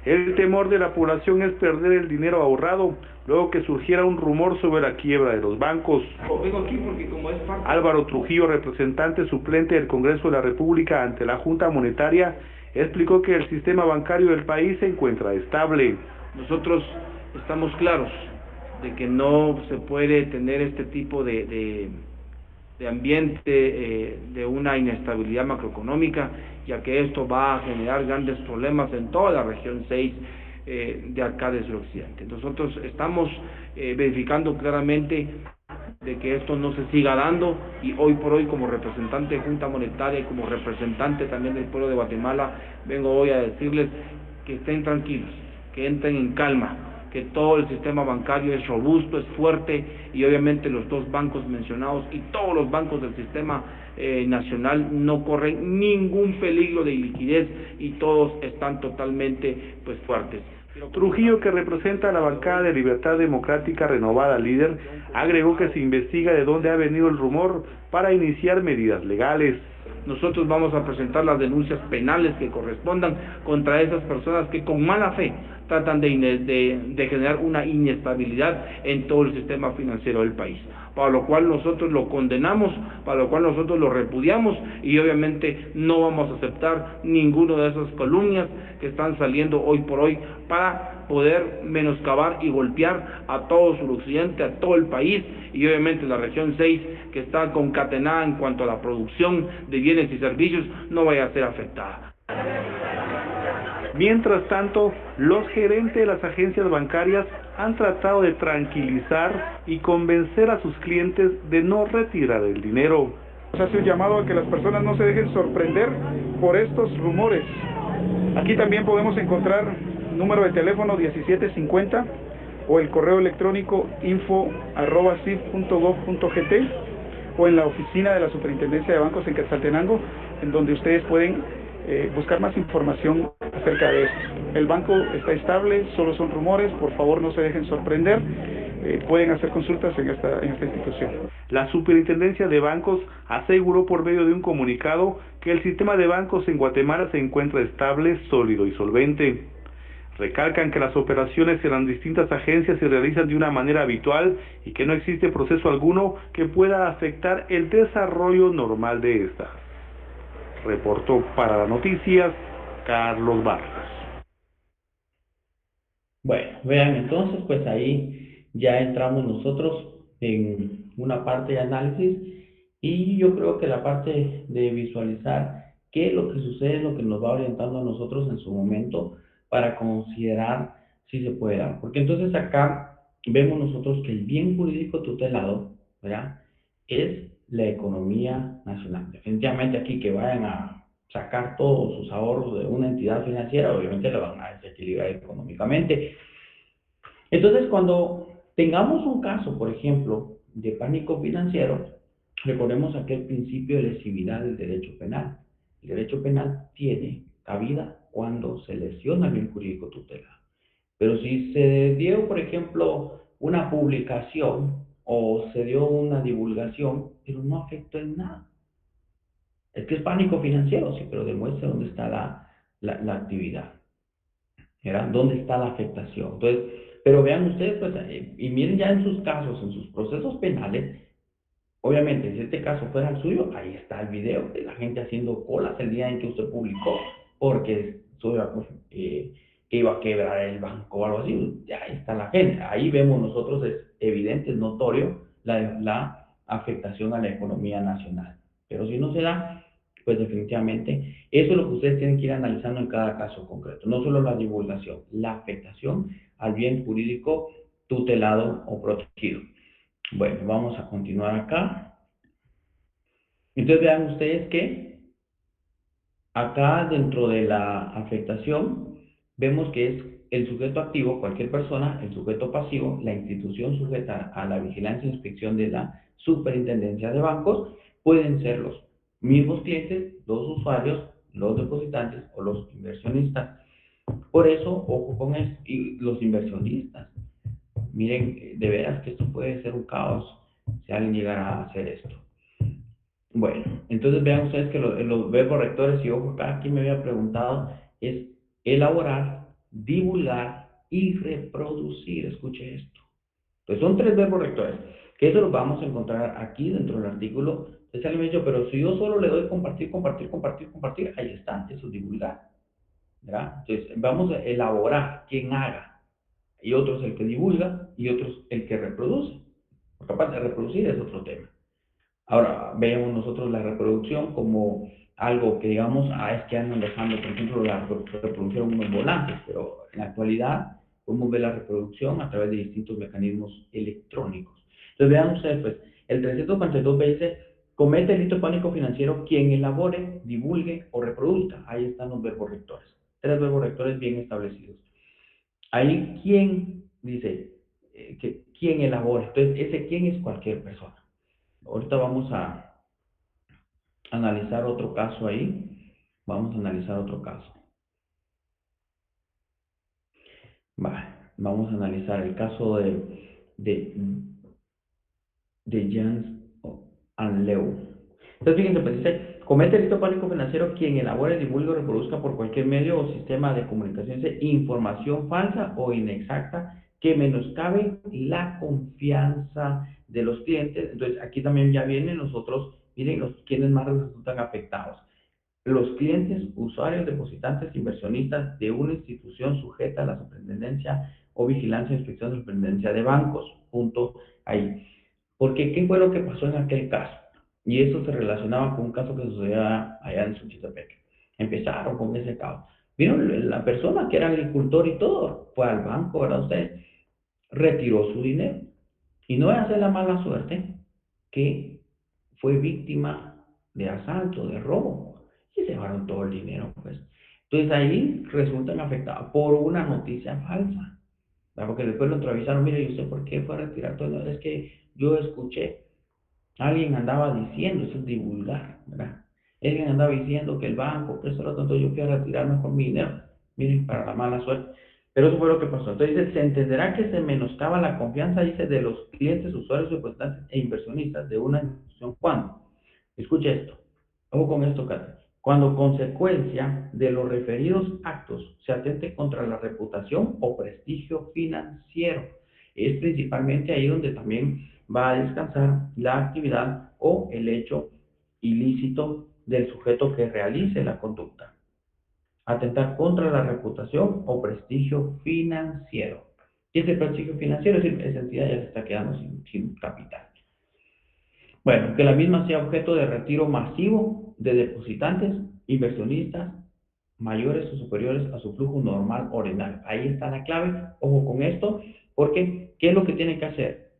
El temor de la población es perder el dinero ahorrado, luego que surgiera un rumor sobre la quiebra de los bancos. Álvaro Trujillo, representante suplente del Congreso de la República ante la Junta Monetaria, explicó que el sistema bancario del país se encuentra estable. Nosotros estamos claros de que no se puede tener este tipo de ambiente de una inestabilidad macroeconómica, ya que esto va a generar grandes problemas en toda la región 6 de acá del suroccidente. Nosotros estamos verificando claramente de que esto no se siga dando, y hoy por hoy como representante de Junta Monetaria y como representante también del pueblo de Guatemala, vengo hoy a decirles que estén tranquilos, que entren en calma, que todo el sistema bancario es robusto, es fuerte, y obviamente los dos bancos mencionados y todos los bancos del sistema nacional no corren ningún peligro de liquidez, y todos están totalmente pues fuertes. Trujillo, que representa a la bancada de Libertad Democrática Renovada Líder, agregó que se investiga de dónde ha venido el rumor para iniciar medidas legales. Nosotros vamos a presentar las denuncias penales que correspondan contra esas personas que con mala fe tratan de generar una inestabilidad en todo el sistema financiero del país, para lo cual nosotros lo condenamos, para lo cual nosotros lo repudiamos, y obviamente no vamos a aceptar ninguno de esas calumnias que están saliendo hoy por hoy para poder menoscabar y golpear a todo suroccidente, a todo el país, y obviamente la región 6, que está concatenada en cuanto a la producción de bienes y servicios, no vaya a ser afectada. Mientras tanto, los gerentes de las agencias bancarias han tratado de tranquilizar y convencer a sus clientes de no retirar el dinero. Se hace un llamado a que las personas no se dejen sorprender por estos rumores. Aquí también podemos encontrar número de teléfono 1750 o el correo electrónico info@cif.gov.gt, o en la oficina de la Superintendencia de Bancos en Quetzaltenango, en donde ustedes pueden buscar más información acerca de esto. El banco está estable, solo son rumores, por favor no se dejen sorprender, pueden hacer consultas en esta institución. La Superintendencia de Bancos aseguró por medio de un comunicado que el sistema de bancos en Guatemala se encuentra estable, sólido y solvente. Recalcan que las operaciones en las distintas agencias se realizan de una manera habitual y que no existe proceso alguno que pueda afectar el desarrollo normal de estas. Reportó para las noticias Carlos Vargas. Bueno, vean, entonces pues ahí ya entramos nosotros en una parte de análisis, y yo creo que la parte de visualizar qué es lo que sucede es lo que nos va orientando a nosotros en su momento para considerar si se puede dar. Porque entonces acá vemos nosotros que el bien jurídico tutelado, ¿verdad?, es la economía nacional. Definitivamente aquí que vayan a sacar todos sus ahorros de una entidad financiera, obviamente lo van a desequilibrar económicamente. Entonces, cuando tengamos un caso, por ejemplo, de pánico financiero, recordemos aquel principio de lesividad del derecho penal. El derecho penal tiene cabida cuando se lesiona el bien jurídico tutelado. Pero si se dio, por ejemplo, una publicación o se dio una divulgación, pero no afectó en nada. Es que es pánico financiero, sí, pero demuestra dónde está la actividad, ¿verdad? ¿Dónde está la afectación? Entonces, pero vean ustedes, pues, y miren ya en sus casos, en sus procesos penales, obviamente, si este caso fuera el suyo, ahí está el video de la gente haciendo colas el día en que usted publicó, porque que iba a quebrar el banco o algo así, ya ahí está la gente. Ahí vemos nosotros, es evidente, es notorio la afectación a la economía nacional. Pero si no se da, pues definitivamente, eso es lo que ustedes tienen que ir analizando en cada caso concreto. No solo la divulgación, la afectación al bien jurídico tutelado o protegido. Bueno, vamos a continuar acá. Entonces vean ustedes que acá dentro de la afectación vemos que es el sujeto activo, cualquier persona, el sujeto pasivo, la institución sujeta a la vigilancia e inspección de la Superintendencia de Bancos, pueden ser los mismos clientes, los usuarios, los depositantes o los inversionistas. Por eso, ojo con esto, y los inversionistas. Miren, de veras que esto puede ser un caos si alguien llegara a hacer esto. Bueno, entonces vean ustedes que los verbos rectores, y ojo acá, aquí me había preguntado, es elaborar, divulgar y reproducir. Escuche esto. Entonces son 3 verbos rectores, que eso los vamos a encontrar aquí dentro del artículo. Entonces alguien me ha dicho, pero si yo solo le doy compartir, compartir, compartir, compartir, ahí está, eso es divulgar, ¿verdad? Entonces vamos a elaborar, quien haga, y otro es el que divulga, y otro es el que reproduce. Porque aparte de reproducir es otro tema. Ahora, veamos nosotros la reproducción como algo que digamos, es que andan dejando, por ejemplo, la reproducción unos volantes, pero en la actualidad podemos ver la reproducción a través de distintos mecanismos electrónicos. Entonces, vean ustedes, pues, El 342b dice, comete delito de pánico financiero quien elabore, divulgue o reproduzca. Ahí están los verbos rectores. 3 verbos rectores bien establecidos. Ahí quién dice, que quién elabore. Entonces, ese quién es cualquier persona. Ahorita vamos a analizar otro caso ahí. Vamos a analizar otro caso. Vamos a analizar el caso de, de Jans Anleu. Entonces, fíjense, pues dice, comete delito de pánico financiero quien elabore, divulgue o reproduzca por cualquier medio o sistema de comunicación información falsa o inexacta que menoscabe la confianza de los clientes. Entonces, aquí también ya vienen los otros, miren, los quienes más resultan afectados. Los clientes, usuarios, depositantes, inversionistas de una institución sujeta a la superintendencia o vigilancia e inspección de la superintendencia de bancos. Punto ahí. Porque, ¿qué fue lo que pasó en aquel caso? Y eso se relacionaba con un caso que sucedía allá en Xochitepec. Empezaron con ese caso. Vieron la persona que era agricultor y todo, fue al banco, ¿verdad usted? Retiró su dinero. Y no es hacer la mala suerte que fue víctima de asalto, de robo, y se llevaron todo el dinero, pues. Entonces ahí resultan afectados por una noticia falsa, ¿verdad? Porque después lo entrevistaron, mire, ¿y usted por qué fue a retirar todo el dinero? Es que yo escuché, alguien andaba diciendo, eso es divulgar, ¿verdad? Alguien andaba diciendo que el banco, que eso era tanto, yo fui a retirar mejor mi dinero, miren, para la mala suerte. Pero eso fue lo que pasó. Entonces dice, se entenderá que se menoscaba la confianza, dice, de los clientes, usuarios, depositantes e inversionistas de una institución. ¿Cuándo? Escuche esto. Ojo con esto, Kate. Cuando consecuencia de los referidos actos se atente contra la reputación o prestigio financiero. Es principalmente ahí donde también va a descansar la actividad o el hecho ilícito del sujeto que realice la conducta. Atentar contra la reputación o prestigio financiero. Y ese prestigio financiero es decir, esa entidad ya se está quedando sin capital. Bueno, que la misma sea objeto de retiro masivo de depositantes, inversionistas, mayores o superiores a su flujo normal ordinario. Ahí está la clave. Ojo con esto, porque ¿qué es lo que tiene que hacer?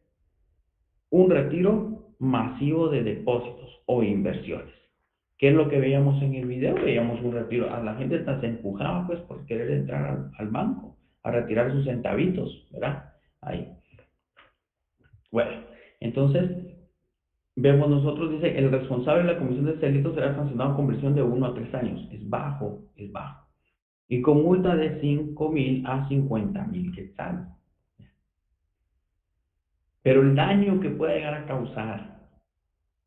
Un retiro masivo de depósitos o inversiones. ¿Qué es lo que veíamos en el video? Veíamos un retiro. A la gente hasta se empujaba pues por querer entrar al banco a retirar sus centavitos, ¿verdad? Ahí. Bueno, entonces vemos nosotros, dice, el responsable de la comisión de este delito será sancionado con prisión de 1 a 3 años. Es bajo, es bajo. Y con multa de 5,000 a 50,000 quetzales. Pero el daño que puede llegar a causar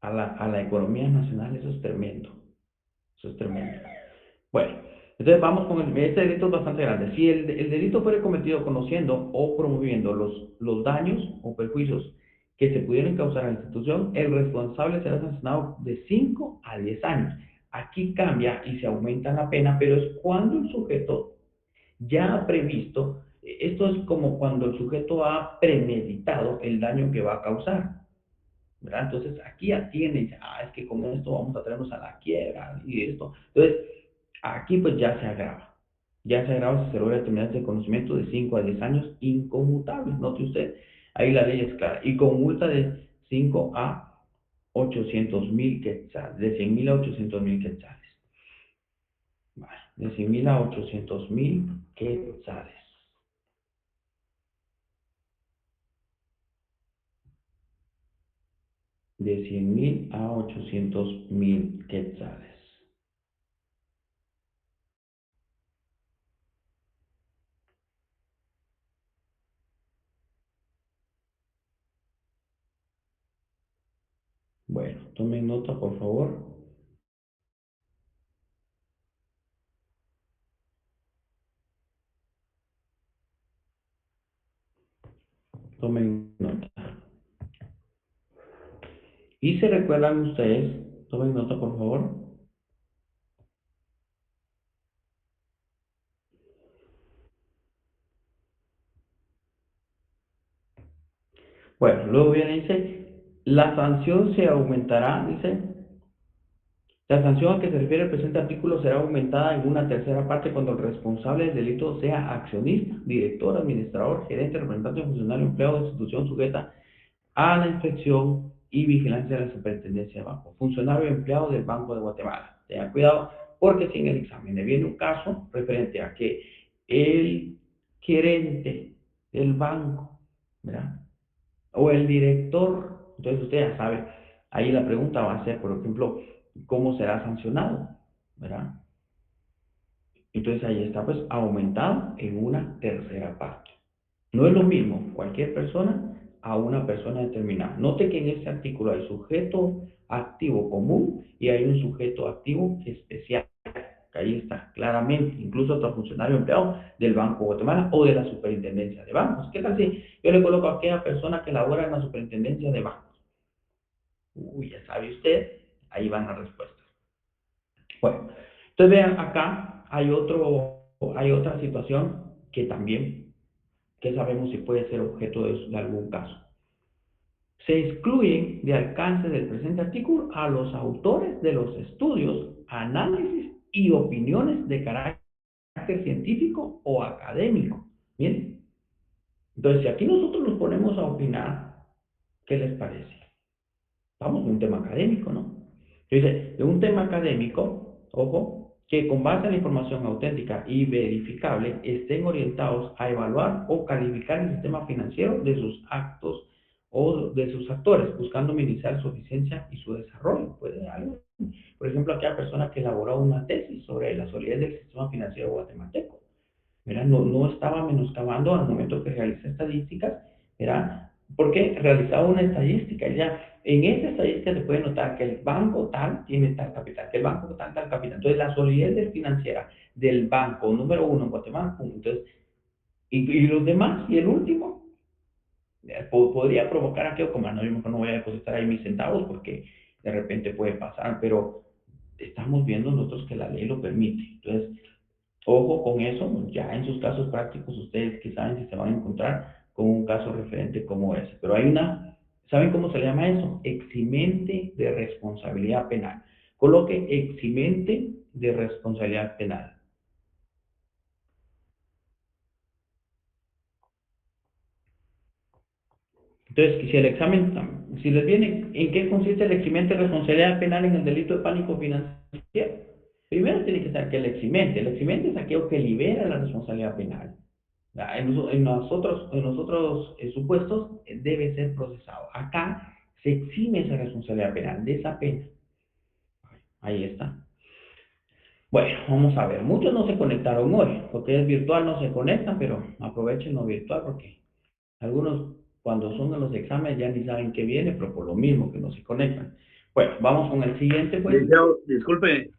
a la economía nacional, eso es tremendo. Eso es tremendo. Bueno, entonces vamos con este delito es bastante grande. Si el delito fuera cometido conociendo o promoviendo los daños o perjuicios que se pudieran causar a la institución, el responsable será sancionado de 5 a 10 años. Aquí cambia y se aumenta la pena, pero es cuando el sujeto ya ha previsto, esto es como cuando el sujeto ha premeditado el daño que va a causar, ¿verdad? Entonces aquí atienden, es que con esto vamos a traernos a la quiebra y esto. Entonces, aquí pues ya se agrava. Ya se agrava si se logra determinadas de conocimiento de 5 a 10 años inconmutables. Note usted, ahí la ley es clara. Y con multa de 5 a 800,000 quetzales, de 100,000 a 800,000 quetzales. Vale, de 100,000 a 800,000 quetzales. De 100,000 a 800,000 quetzales. Bueno, tomen nota, por favor. Tomen nota. Y se recuerdan ustedes, tomen nota, por favor. Bueno, luego viene, dice, la sanción se aumentará, dice, la sanción a que se refiere el presente artículo será aumentada en una tercera parte cuando el responsable del delito sea accionista, director, administrador, gerente, representante, funcionario, empleado de institución sujeta a la inspección y vigilancia de la Superintendencia de Banco. Funcionario empleado del Banco de Guatemala. Tengan cuidado porque si en el examen le viene un caso referente a que el gerente del banco, ¿verdad? O el director, entonces usted ya sabe, ahí la pregunta va a ser, por ejemplo, ¿cómo será sancionado? ¿Verdad? Entonces ahí está pues aumentado en una tercera parte. No es lo mismo cualquier persona a una persona determinada. Note que en este artículo hay sujeto activo común y hay un sujeto activo especial. Ahí está claramente, incluso otro funcionario empleado del Banco de Guatemala o de la Superintendencia de Bancos. ¿Qué tal si yo le coloco a aquella persona que labora en la Superintendencia de Bancos? Uy, ya sabe usted, ahí van las respuestas. Bueno, entonces vean acá hay otra situación que también, que sabemos si puede ser objeto de algún caso. Se excluyen de alcance del presente artículo a los autores de los estudios, análisis y opiniones de carácter científico o académico. Bien, entonces si aquí nosotros nos ponemos a opinar, ¿qué les parece? Vamos de un tema académico, ¿no? Dice, de un tema académico, ojo, que con base en la información auténtica y verificable estén orientados a evaluar o calificar el sistema financiero de sus actos o de sus actores, buscando minimizar su eficiencia y su desarrollo. Puede algo. Por ejemplo, aquella persona que elaboró una tesis sobre la solidez del sistema financiero guatemalteco. ¿Verdad? No estaba menoscabando al momento que realiza estadísticas, ¿verdad? Porque realizaba una estadística y ya en esa estadística se puede notar que el banco tal tiene tal capital, que el banco tal capital. Entonces, la solidez financiera del banco número uno en Guatemala, entonces, y los demás, y el último, podría provocar aquello como, no, yo mejor no voy a depositar ahí mis centavos porque de repente puede pasar, pero estamos viendo nosotros que la ley lo permite. Entonces, ojo con eso, ya en sus casos prácticos ustedes que saben si se van a encontrar con un caso referente como ese. Pero hay ¿saben cómo se le llama eso? Eximente de responsabilidad penal. Coloque eximente de responsabilidad penal. Entonces, si el examen, si les viene, ¿en qué consiste el eximente de responsabilidad penal en el delito de pánico financiero? Primero tiene que saber que el eximente es aquello que libera la responsabilidad penal. En los otros supuestos debe ser procesado. Acá se exime esa responsabilidad penal, de esa pena. Ahí está. Bueno, vamos a ver. Muchos no se conectaron hoy, porque es virtual, no se conectan, pero aprovechen lo virtual porque algunos cuando son de los exámenes ya ni saben qué viene, pero por lo mismo que no se conectan. Bueno, vamos con el siguiente, pues. Licenciado, disculpe,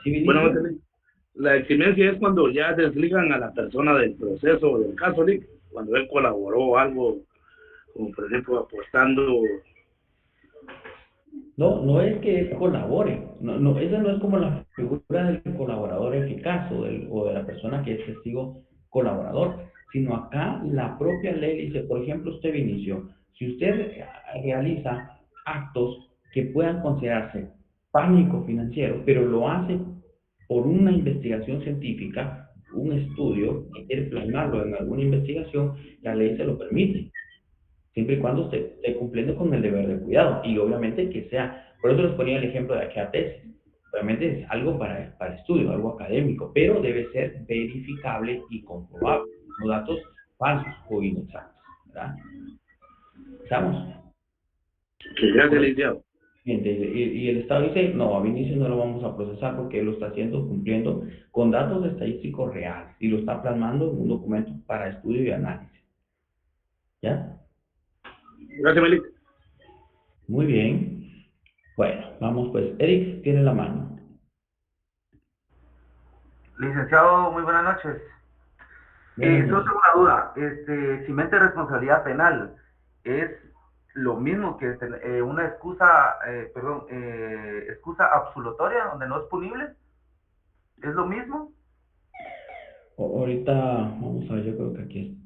¿Sí, bueno, Vinicio? la eximencia es cuando ya desligan a la persona del proceso o del caso, ¿sí? Cuando él colaboró algo, como por ejemplo apostando. No, no es que él colabore, esa no es como la figura del colaborador eficaz o de la persona que es testigo colaborador, sino acá la propia ley dice, por ejemplo, usted Vinicio, si usted realiza actos que puedan considerarse pánico financiero, pero lo hace por una investigación científica, un estudio que quiere plasmarlo en alguna investigación, la ley se lo permite siempre y cuando esté cumpliendo con el deber de cuidado y obviamente que sea, por eso les ponía el ejemplo de aquella tesis, obviamente es algo para estudio, algo académico, pero debe ser verificable y comprobable, no datos falsos o inexactos, ¿verdad? ¿Estamos? Que ya se Por le eso, dio. y el Estado dice, no, a Vinicio no lo vamos a procesar porque él lo está haciendo cumpliendo con datos estadísticos reales y lo está plasmando en un documento para estudio y análisis, ¿ya? Gracias, Melik. Muy bien. Bueno, vamos pues. Eric tiene la mano. Licenciado, muy buenas noches. Buenas Solo noches. tengo una duda. Eximente de responsabilidad penal es lo mismo que una excusa, excusa absolutoria donde no es punible. ¿Es lo mismo? Ahorita, vamos a ver, yo creo que aquí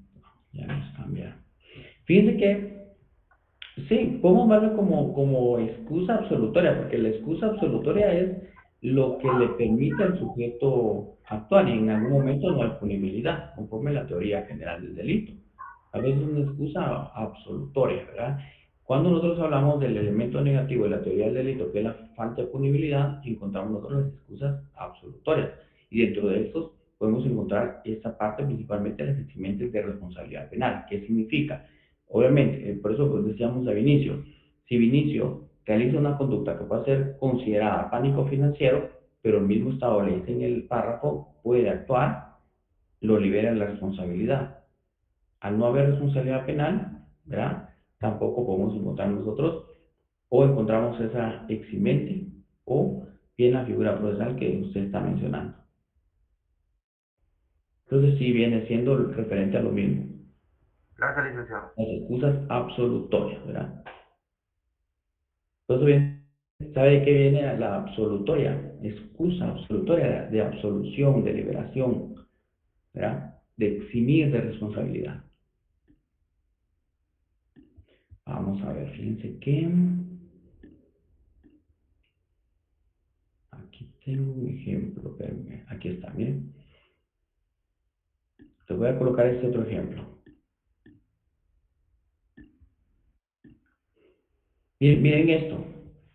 ya nos cambia. Fíjense que, sí, podemos verlo como excusa absolutoria, porque la excusa absolutoria es lo que le permite al sujeto actuar y en algún momento no hay punibilidad, conforme la teoría general del delito. A veces es una excusa absolutoria, ¿verdad? Cuando nosotros hablamos del elemento negativo de la teoría del delito, que es la falta de punibilidad, encontramos nosotros las excusas absolutorias. Y dentro de estos podemos encontrar esta parte principalmente de las eximente de responsabilidad penal. ¿Qué significa? Obviamente, por eso pues decíamos a Vinicio, si Vinicio realiza una conducta que puede ser considerada pánico financiero, pero el mismo Estado le dice en el párrafo, puede actuar, lo libera de la responsabilidad. Al no haber responsabilidad penal, ¿verdad? Tampoco podemos encontrar nosotros o encontramos esa eximente o bien la figura procesal que usted está mencionando. Entonces sí viene siendo referente a lo mismo. Gracias, licenciado. Las excusas absolutorias, ¿verdad? Entonces bien, ¿sabe de qué viene la absolutoria? Excusa absolutoria de absolución, de liberación, ¿verdad? De eximir de responsabilidad. Vamos a ver, fíjense que aquí tengo un ejemplo, espérenme, aquí está, miren. Les voy a colocar este otro ejemplo. Miren esto.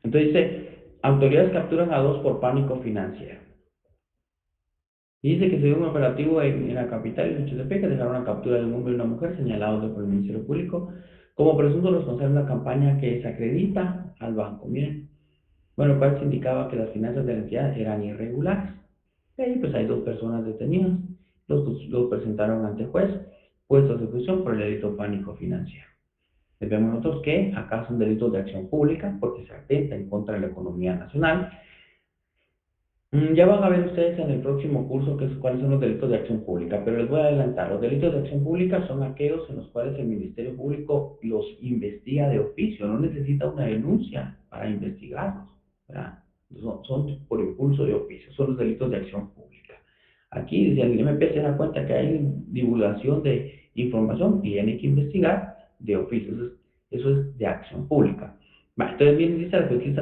Entonces dice, autoridades capturan a dos por pánico financiero. Y dice que se dio un operativo en la capital de Xochitepec que dejaron la captura de un hombre y una mujer señalados por el Ministerio Público como presuntos responsables de una campaña que desacredita al banco. Miren, bueno, el cual se indicaba que las finanzas de la entidad eran irregulares. Y ahí pues hay dos personas detenidas. Los presentaron ante juez, puestos de prisión por el delito pánico financiero. Vemos nosotros que acá son delitos de acción pública porque se atenta en contra de la economía nacional. Ya van a ver ustedes en el próximo curso cuáles son los delitos de acción pública, pero les voy a adelantar. Los delitos de acción pública son aquellos en los cuales el Ministerio Público los investiga de oficio, no necesita una denuncia para investigarlos, ¿verdad? Son por impulso de oficio, son los delitos de acción pública. Aquí, si el MP se da cuenta que hay divulgación de información, tiene que investigar de oficio, eso es de acción pública. Entonces bien dice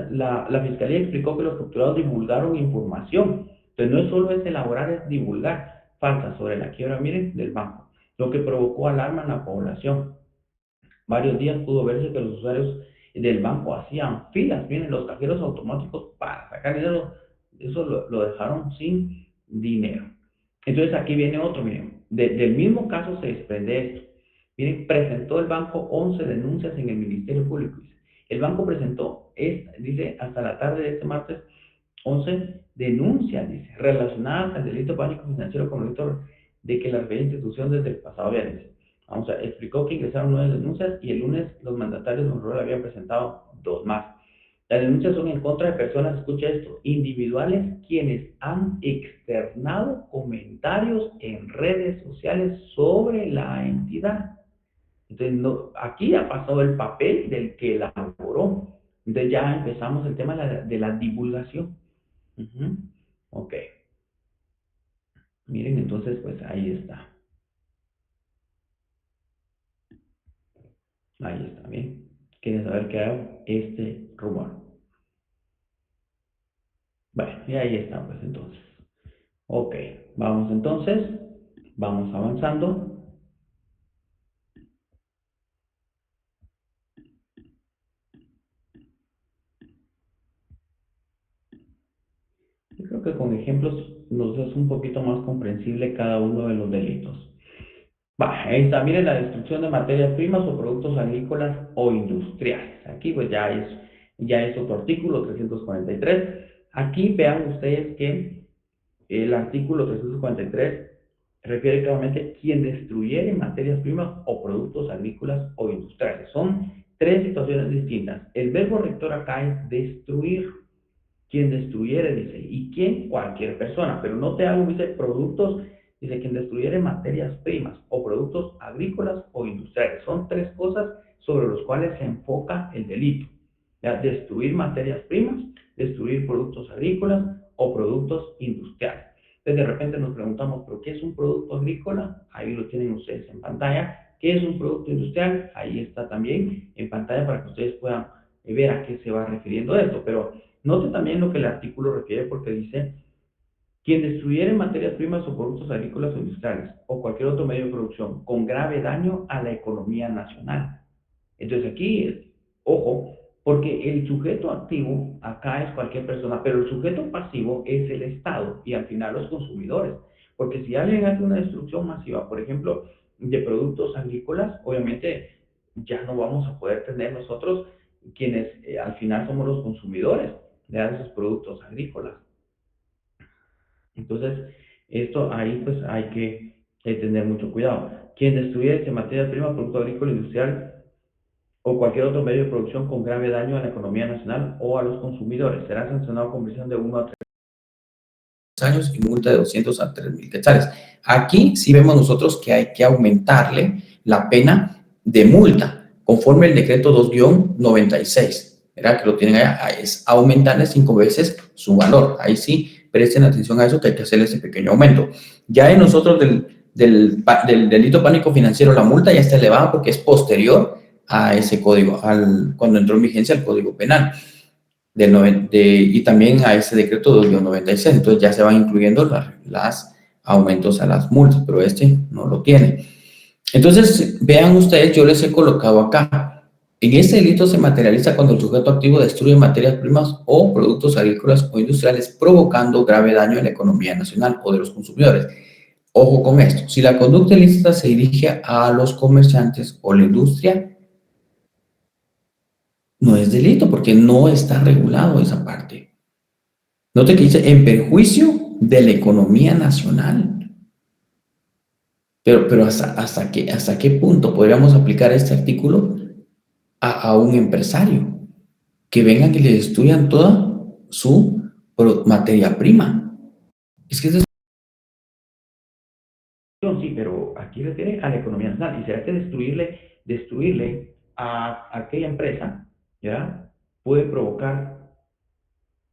la Fiscalía explicó que los capturados divulgaron información. Entonces no es solo es elaborar, es divulgar faltas sobre la quiebra, miren, del banco, lo que provocó alarma en la población. Varios días pudo verse que los usuarios del banco hacían filas, miren, los cajeros automáticos para sacar dinero, eso lo dejaron sin dinero. Entonces aquí viene otro, miren, del mismo caso se desprende esto. Miren, presentó el banco 11 denuncias en el Ministerio Público. El banco presentó, dice, hasta la tarde de este martes, 11 denuncias, dice, relacionadas al delito de pánico financiero como delito de que la referidas institución desde el pasado viernes. Vamos a explicó que ingresaron 9 denuncias y el lunes los mandatarios de Honduras habían presentado 2 más. Las denuncias son en contra de personas, escucha esto, individuales quienes han externado comentarios en redes sociales sobre la entidad. Entonces, aquí ha pasado el papel del que elaboró. Entonces ya empezamos el tema de la divulgación. Ok. Miren, entonces, pues ahí está. Ahí está, bien. ¿Quieren saber qué hago? Este rumor. Bueno, y ahí está, pues entonces. Ok, vamos entonces. Vamos avanzando. Yo creo que con ejemplos nos es un poquito más comprensible cada uno de los delitos. Ahí está, miren la destrucción de materias primas o productos agrícolas o industriales. Aquí pues ya es otro artículo 343. Aquí vean ustedes que el artículo 343 refiere claramente quien destruyere materias primas o productos agrícolas o industriales. Son tres situaciones distintas. El verbo rector acá es destruir. Quien destruyere, dice, y quien cualquier persona, pero no te hago, dice, productos, dice, quien destruyere materias primas o productos agrícolas o industriales. Son tres cosas sobre las cuales se enfoca el delito. ¿Ya? Destruir materias primas, destruir productos agrícolas o productos industriales. Entonces de repente nos preguntamos, ¿pero qué es un producto agrícola? Ahí lo tienen ustedes en pantalla. ¿Qué es un producto industrial? Ahí está también en pantalla para que ustedes puedan ver a qué se va refiriendo esto. Pero note también lo que el artículo refiere porque dice, quien destruyere materias primas o productos agrícolas o industriales o cualquier otro medio de producción con grave daño a la economía nacional. Entonces aquí Ojo, porque el sujeto activo acá es cualquier persona, pero el sujeto pasivo es el Estado y al final los consumidores. Porque si alguien hace una destrucción masiva, por ejemplo, de productos agrícolas, obviamente ya no vamos a poder tener nosotros quienes al final somos los consumidores de esos productos agrícolas. Entonces, esto ahí pues hay que tener mucho cuidado. Quien destruye materia prima, producto agrícola, industrial o cualquier otro medio de producción con grave daño a la economía nacional o a los consumidores será sancionado con prisión de 1 a 3 años y multa de 200 a 3.000 quetzales. Aquí sí vemos nosotros que hay que aumentarle la pena de multa, conforme el decreto 2-96, ¿verdad? Que lo tienen allá, es aumentarle 5 veces su valor. Ahí sí, presten atención a eso, que hay que hacerle ese pequeño aumento. Ya en nosotros del delito pánico financiero, la multa ya está elevada porque es posterior a ese código, cuando entró en vigencia el Código Penal y también a ese decreto del 96. Entonces ya se van incluyendo las aumentos a las multas, pero este no lo tiene. Entonces, vean ustedes, yo les he colocado acá. En este delito se materializa cuando el sujeto activo destruye materias primas o productos agrícolas o industriales, provocando grave daño a la economía nacional o de los consumidores. Ojo con esto, si la conducta ilícita se dirige a los comerciantes o la industria, no es delito porque no está regulado esa parte. Note que dice en perjuicio de la economía nacional. Pero ¿hasta qué punto podríamos aplicar este artículo a un empresario? Que vengan y le destruyan toda su materia prima. Es que sí, pero aquí refiere a la economía nacional. ¿Y será que destruirle a aquella empresa, ya, puede provocar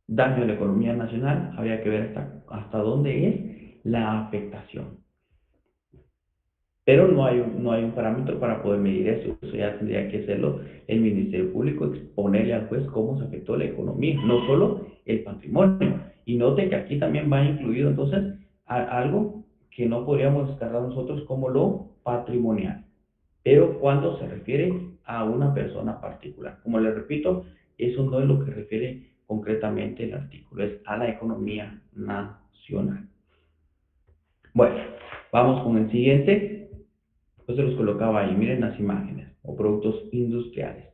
daño a la economía nacional? Habría que ver hasta dónde es la afectación. Pero no hay un parámetro para poder medir eso. Eso ya tendría que hacerlo el Ministerio Público, exponerle al juez cómo se afectó la economía, no solo el patrimonio. Y note que aquí también va incluido entonces algo que no podríamos descargar nosotros como lo patrimonial, pero cuando se refiere a una persona particular. Como les repito, eso no es lo que refiere concretamente el artículo, es a la economía nacional. Bueno, vamos con el siguiente. Pues se los colocaba ahí, miren las imágenes, o productos industriales.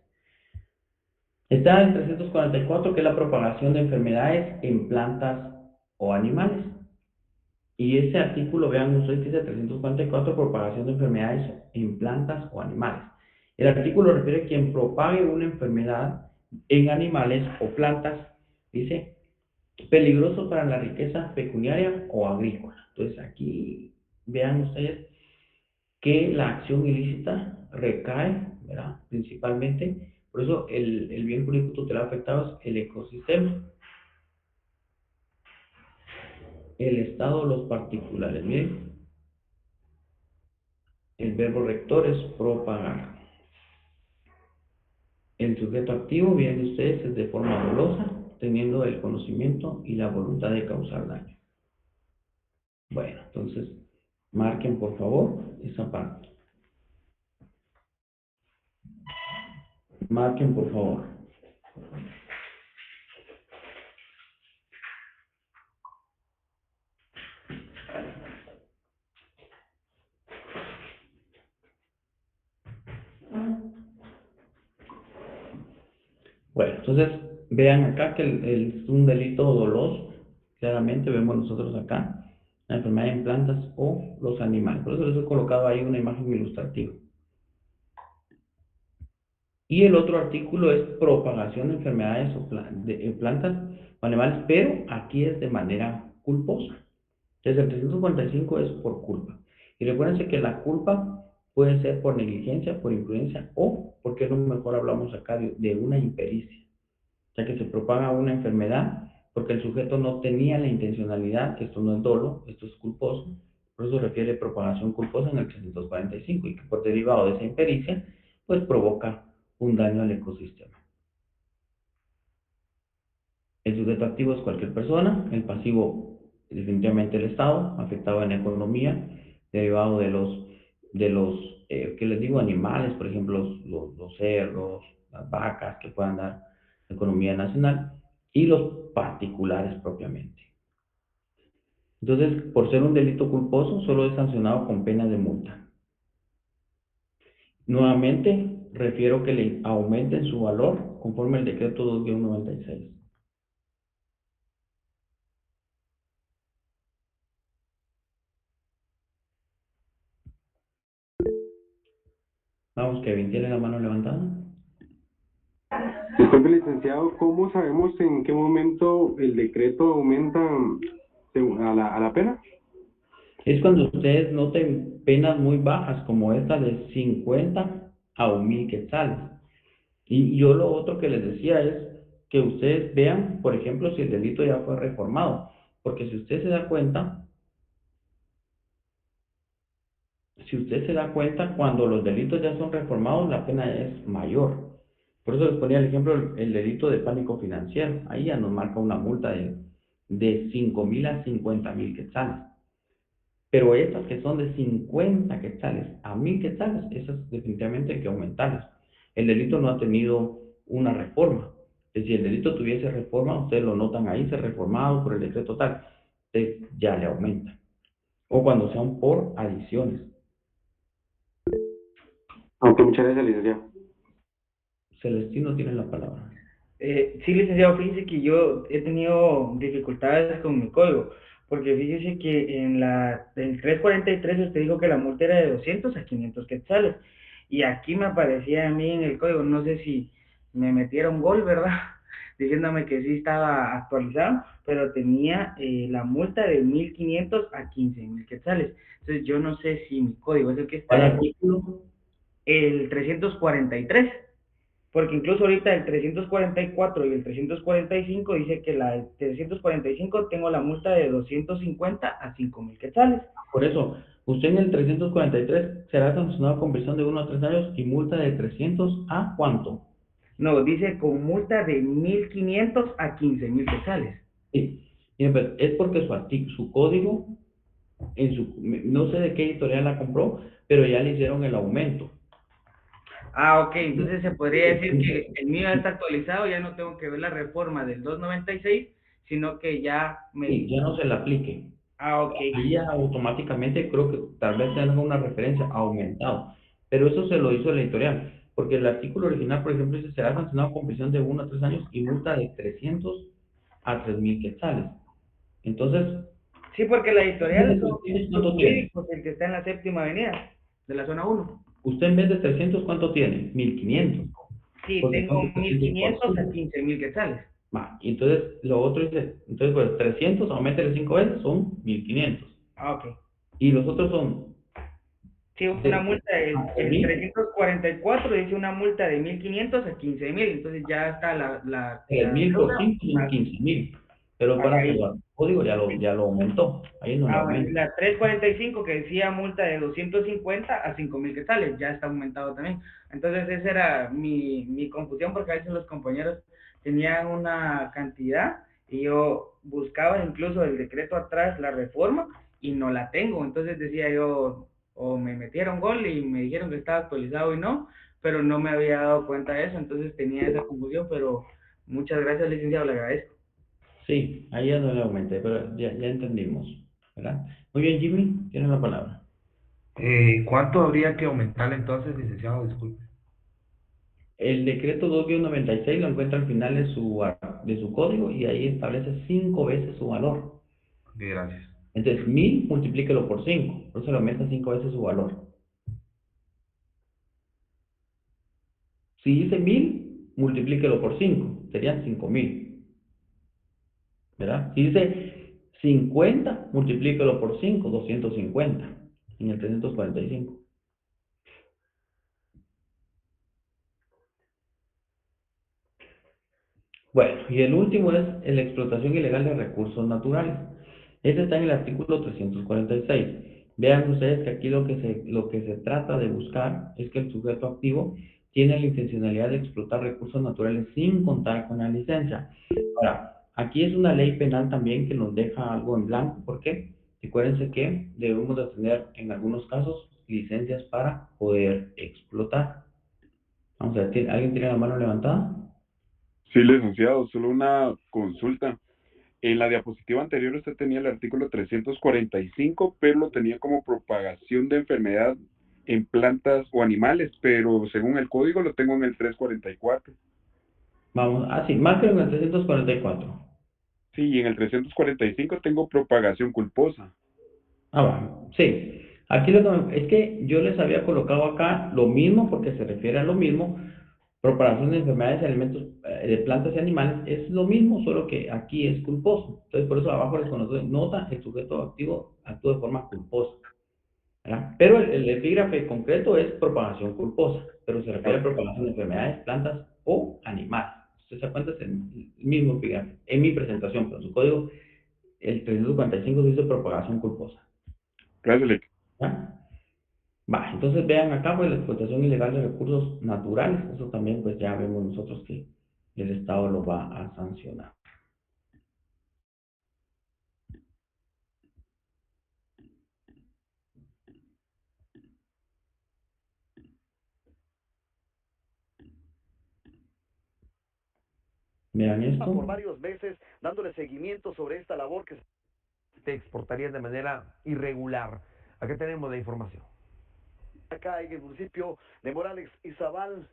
Está el 344, que es la propagación de enfermedades en plantas o animales. Y ese artículo, vean ustedes que dice 344, propagación de enfermedades en plantas o animales. El artículo refiere a quien propague una enfermedad en animales o plantas, dice, peligroso para la riqueza pecuniaria o agrícola. Entonces aquí, vean ustedes que la acción ilícita recae, ¿verdad? Principalmente, por eso el bien jurídico tutelar afectado es el ecosistema, el Estado, los particulares. Miren, el verbo rector es propagar. El sujeto activo, bien ustedes, es de forma dolosa, teniendo el conocimiento y la voluntad de causar daño. Bueno, entonces, marquen por favor esa parte. Marquen por favor. Bueno, entonces vean acá que es un delito doloso. Claramente vemos nosotros acá la enfermedad en plantas o los animales. Por eso les he colocado ahí una imagen ilustrativa. Y el otro artículo es propagación de enfermedades en plantas o animales, pero aquí es de manera culposa. Desde el 345 es por culpa. Y recuérdense que la culpa puede ser por negligencia, por imprudencia o, porque no mejor hablamos acá de una impericia, ya que se propaga una enfermedad porque el sujeto no tenía la intencionalidad, esto no es dolo, esto es culposo, por eso refiere propagación culposa en el 345 y que por derivado de esa impericia, pues provoca un daño al ecosistema. El sujeto activo es cualquier persona, el pasivo definitivamente el Estado, afectado en la economía, derivado de los que les digo, animales, por ejemplo, los cerdos, las vacas que puedan dar economía nacional, y los particulares propiamente. Entonces, por ser un delito culposo, solo es sancionado con pena de multa. Nuevamente, refiero que le aumenten su valor conforme el decreto 2-96. Vamos, Kevin, ¿tiene la mano levantada? Disculpe, licenciado, ¿cómo sabemos en qué momento el decreto aumenta a la pena? Es cuando ustedes noten penas muy bajas, como esta de 50 a 1,000 quetzales. Y yo lo otro que les decía es que ustedes vean, por ejemplo, si el delito ya fue reformado. Porque si usted se da cuenta, cuando los delitos ya son reformados, la pena es mayor. Por eso les ponía el ejemplo, el delito de pánico financiero. Ahí ya nos marca una multa de 5,000 a 50,000 quetzales. Pero estas que son de 50 quetzales a 1,000 quetzales, esas definitivamente hay que aumentarlas. El delito no ha tenido una reforma. Si el delito tuviese reforma, ustedes lo notan ahí, se reformado por el decreto tal, entonces ya le aumenta. O cuando sean por adiciones. Aunque muchas gracias, licenciado. Celestino tiene la palabra. Sí, licenciado, fíjese que yo he tenido dificultades con mi código, porque fíjese que en 343 usted dijo que la multa era de 200 a 500 quetzales, y aquí me aparecía a mí en el código, no sé si me metieron gol, ¿verdad? Diciéndome que sí estaba actualizado, pero tenía la multa de 1.500 a 15.000 quetzales. Entonces yo no sé si mi código es el que ¿Cuál está en artículo? el 343. Porque incluso ahorita el 344 y el 345 dice que la 345 tengo la multa de 250 a 5.000 quetzales. Por eso, usted en el 343 será sancionado con prisión de 1 a 3 años y multa de 300 a ¿cuánto? No, dice con multa de 1.500 a 15.000 quetzales. Sí, y pues, es porque su código, no sé de qué editorial la compró, pero ya le hicieron el aumento. Ah, ok, entonces se podría decir que el mío ya está actualizado, ya no tengo que ver la reforma del 296, sino que ya Sí, ya no se le aplique. Ah, ok. Ahí ya automáticamente creo que tal vez tenga una referencia aumentado, pero eso se lo hizo la editorial, porque el artículo original, por ejemplo, dice será sancionado con prisión de 1 a 3 años y multa de 300 a 3,000 quetzales. Entonces, Sí, porque la editorial son ¿cuánto tiene? jurídicos, el que está en la séptima avenida de la zona 1. Usted en vez de 300, ¿cuánto tiene? 1,500, Sí, porque tengo son 300 por 1.500 a 5. 15.000 quetzales. Y entonces lo otro dice, entonces pues 300, aumentele 5 veces, son 1,500. Ah, ok. Y los otros son Sí, una de multa, a el 3,000, 344 dice una multa de 1.500 a 15.000, entonces ya está tres la mil por deuda. 5 son 15,000. Pero para que Ahí. lo código ya lo aumentó. Ahí no le Ah, bueno, aumenta. la 345 que decía multa de 250 a 5.000 quetzales, ya está aumentado también. Entonces esa era mi confusión, porque a veces los compañeros tenían una cantidad y yo buscaba incluso el decreto atrás, la reforma, y no la tengo. Entonces decía yo, o me metieron gol y me dijeron que estaba actualizado y no, pero no me había dado cuenta de eso, entonces tenía esa confusión, pero muchas gracias, licenciado, le agradezco. Sí, ahí ya no le aumenté, pero ya entendimos, ¿verdad? Muy bien, Jimmy, tiene la palabra. ¿Cuánto habría que aumentar entonces, licenciado? Disculpe. El decreto 2-96 lo encuentra al final de su código y ahí establece 5 veces su valor. Ok, gracias. Entonces, 1,000 multiplíquelo por 5, por eso le aumenta 5 veces su valor. Si dice 1,000, multiplíquelo por 5, serían 5,000, ¿verdad? Si dice 50, multiplíquelo por 5, 250, en el 345. Bueno, y el último es la explotación ilegal de recursos naturales. Este está en el artículo 346. Vean ustedes que aquí lo que se trata de buscar es que el sujeto activo tiene la intencionalidad de explotar recursos naturales sin contar con la licencia. Ahora, aquí es una ley penal también que nos deja algo en blanco. ¿Por qué? Recuérdense que debemos de tener en algunos casos licencias para poder explotar. Vamos a ver, ¿alguien tiene la mano levantada? Sí, licenciado, solo una consulta. En la diapositiva anterior usted tenía el artículo 345, pero lo tenía como propagación de enfermedad en plantas o animales, pero según el código lo tengo en el 344. Vamos, sí, márquelo en el 344. Sí, y en el 345 tengo propagación culposa. Bueno, sí. Aquí es que yo les había colocado acá lo mismo porque se refiere a lo mismo. Propagación de enfermedades y alimentos de plantas y animales es lo mismo, solo que aquí es culposo. Entonces, por eso abajo les conozco, nota, el sujeto activo actúa de forma culposa, ¿verdad? Pero el epígrafe concreto es propagación culposa, pero se refiere a propagación de enfermedades, plantas o animales. Usted se da cuenta, es el mismo epígrafe. En mi presentación, pero en su código, el 345 dice propagación culposa. Gracias, Lic. ¿Ya? Va, entonces vean acá, pues la explotación ilegal de recursos naturales, eso también pues ya vemos nosotros que el Estado lo va a sancionar. Vean esto. Por varios meses dándole seguimiento sobre esta labor que te exportarían de manera irregular. Aquí tenemos la información. acá en el municipio de Morales y Zabal,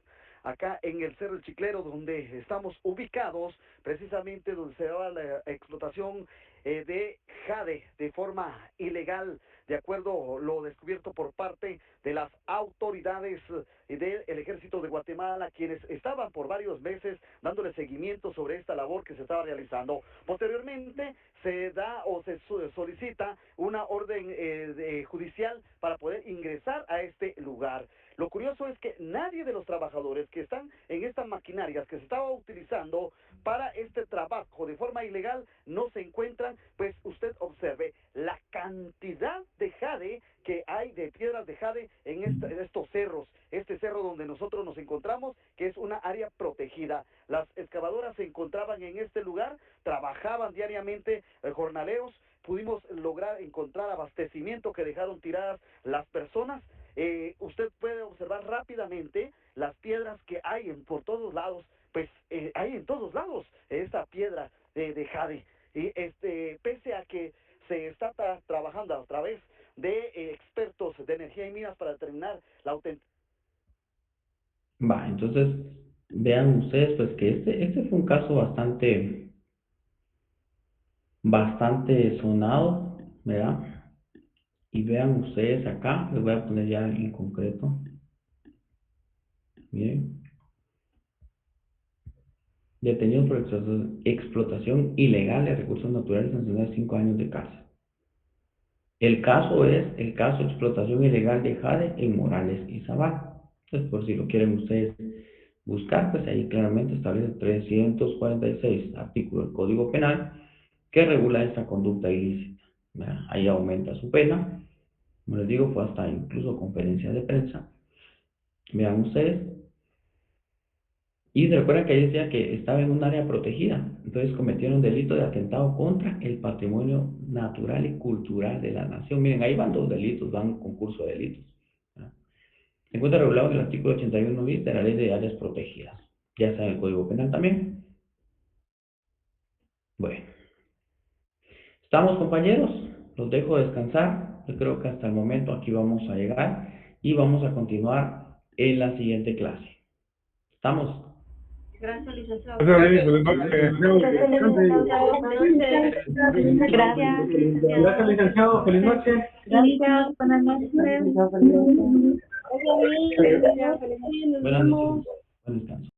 acá en el Cerro El Chiclero, donde estamos ubicados, precisamente donde se daba la explotación de jade de forma ilegal, de acuerdo a lo descubierto por parte de las autoridades del Ejército de Guatemala, quienes estaban por varios meses dándole seguimiento sobre esta labor que se estaba realizando. Posteriormente se da o se solicita una orden judicial para poder ingresar a este lugar. Lo curioso es que nadie de los trabajadores que están en estas maquinarias que se estaba utilizando para este trabajo de forma ilegal no se encuentran, pues usted observe la cantidad de jade que hay, de piedras de jade en estos cerros, este cerro donde nosotros nos encontramos, que es una área protegida. Las excavadoras se encontraban en este lugar, trabajaban diariamente jornaleros, pudimos lograr encontrar abastecimiento que dejaron tiradas las personas. Usted puede observar rápidamente las piedras que hay por todos lados, pues hay en todos lados esta piedra de jade. Y pese a que se está trabajando a través de expertos de energía y minas para determinar la autenticidad. Va, entonces vean ustedes pues que este fue un caso bastante sonado, ¿verdad? Y vean ustedes acá, les voy a poner ya en concreto. Miren. Detenidos por explotación ilegal de recursos naturales, sancionados 5 años de cárcel. El caso es el caso de explotación ilegal de jade en Morales y Zabal. Entonces, por si lo quieren ustedes buscar, pues ahí claramente establece 346 artículo del Código Penal que regula esta conducta ilícita, ¿verdad? Ahí aumenta su pena. Como les digo, fue hasta incluso conferencia de prensa. Vean ustedes. Y se recuerdan que ahí decía que estaba en un área protegida. Entonces cometieron delito de atentado contra el patrimonio natural y cultural de la nación. Miren, ahí van 2 delitos, van un concurso de delitos, ¿verdad? Se encuentra regulado en el artículo 81 bis de la Ley de Áreas Protegidas. Ya está en el Código Penal también. Bueno. ¿Estamos, compañeros? Los dejo descansar. Yo creo que hasta el momento aquí vamos a llegar y vamos a continuar en la siguiente clase. ¿Estamos? Gracias, licenciado. Gracias. Gracias, licenciado. Feliz noche. Gracias. Buenas noches. Buenas noches. Buen descanso.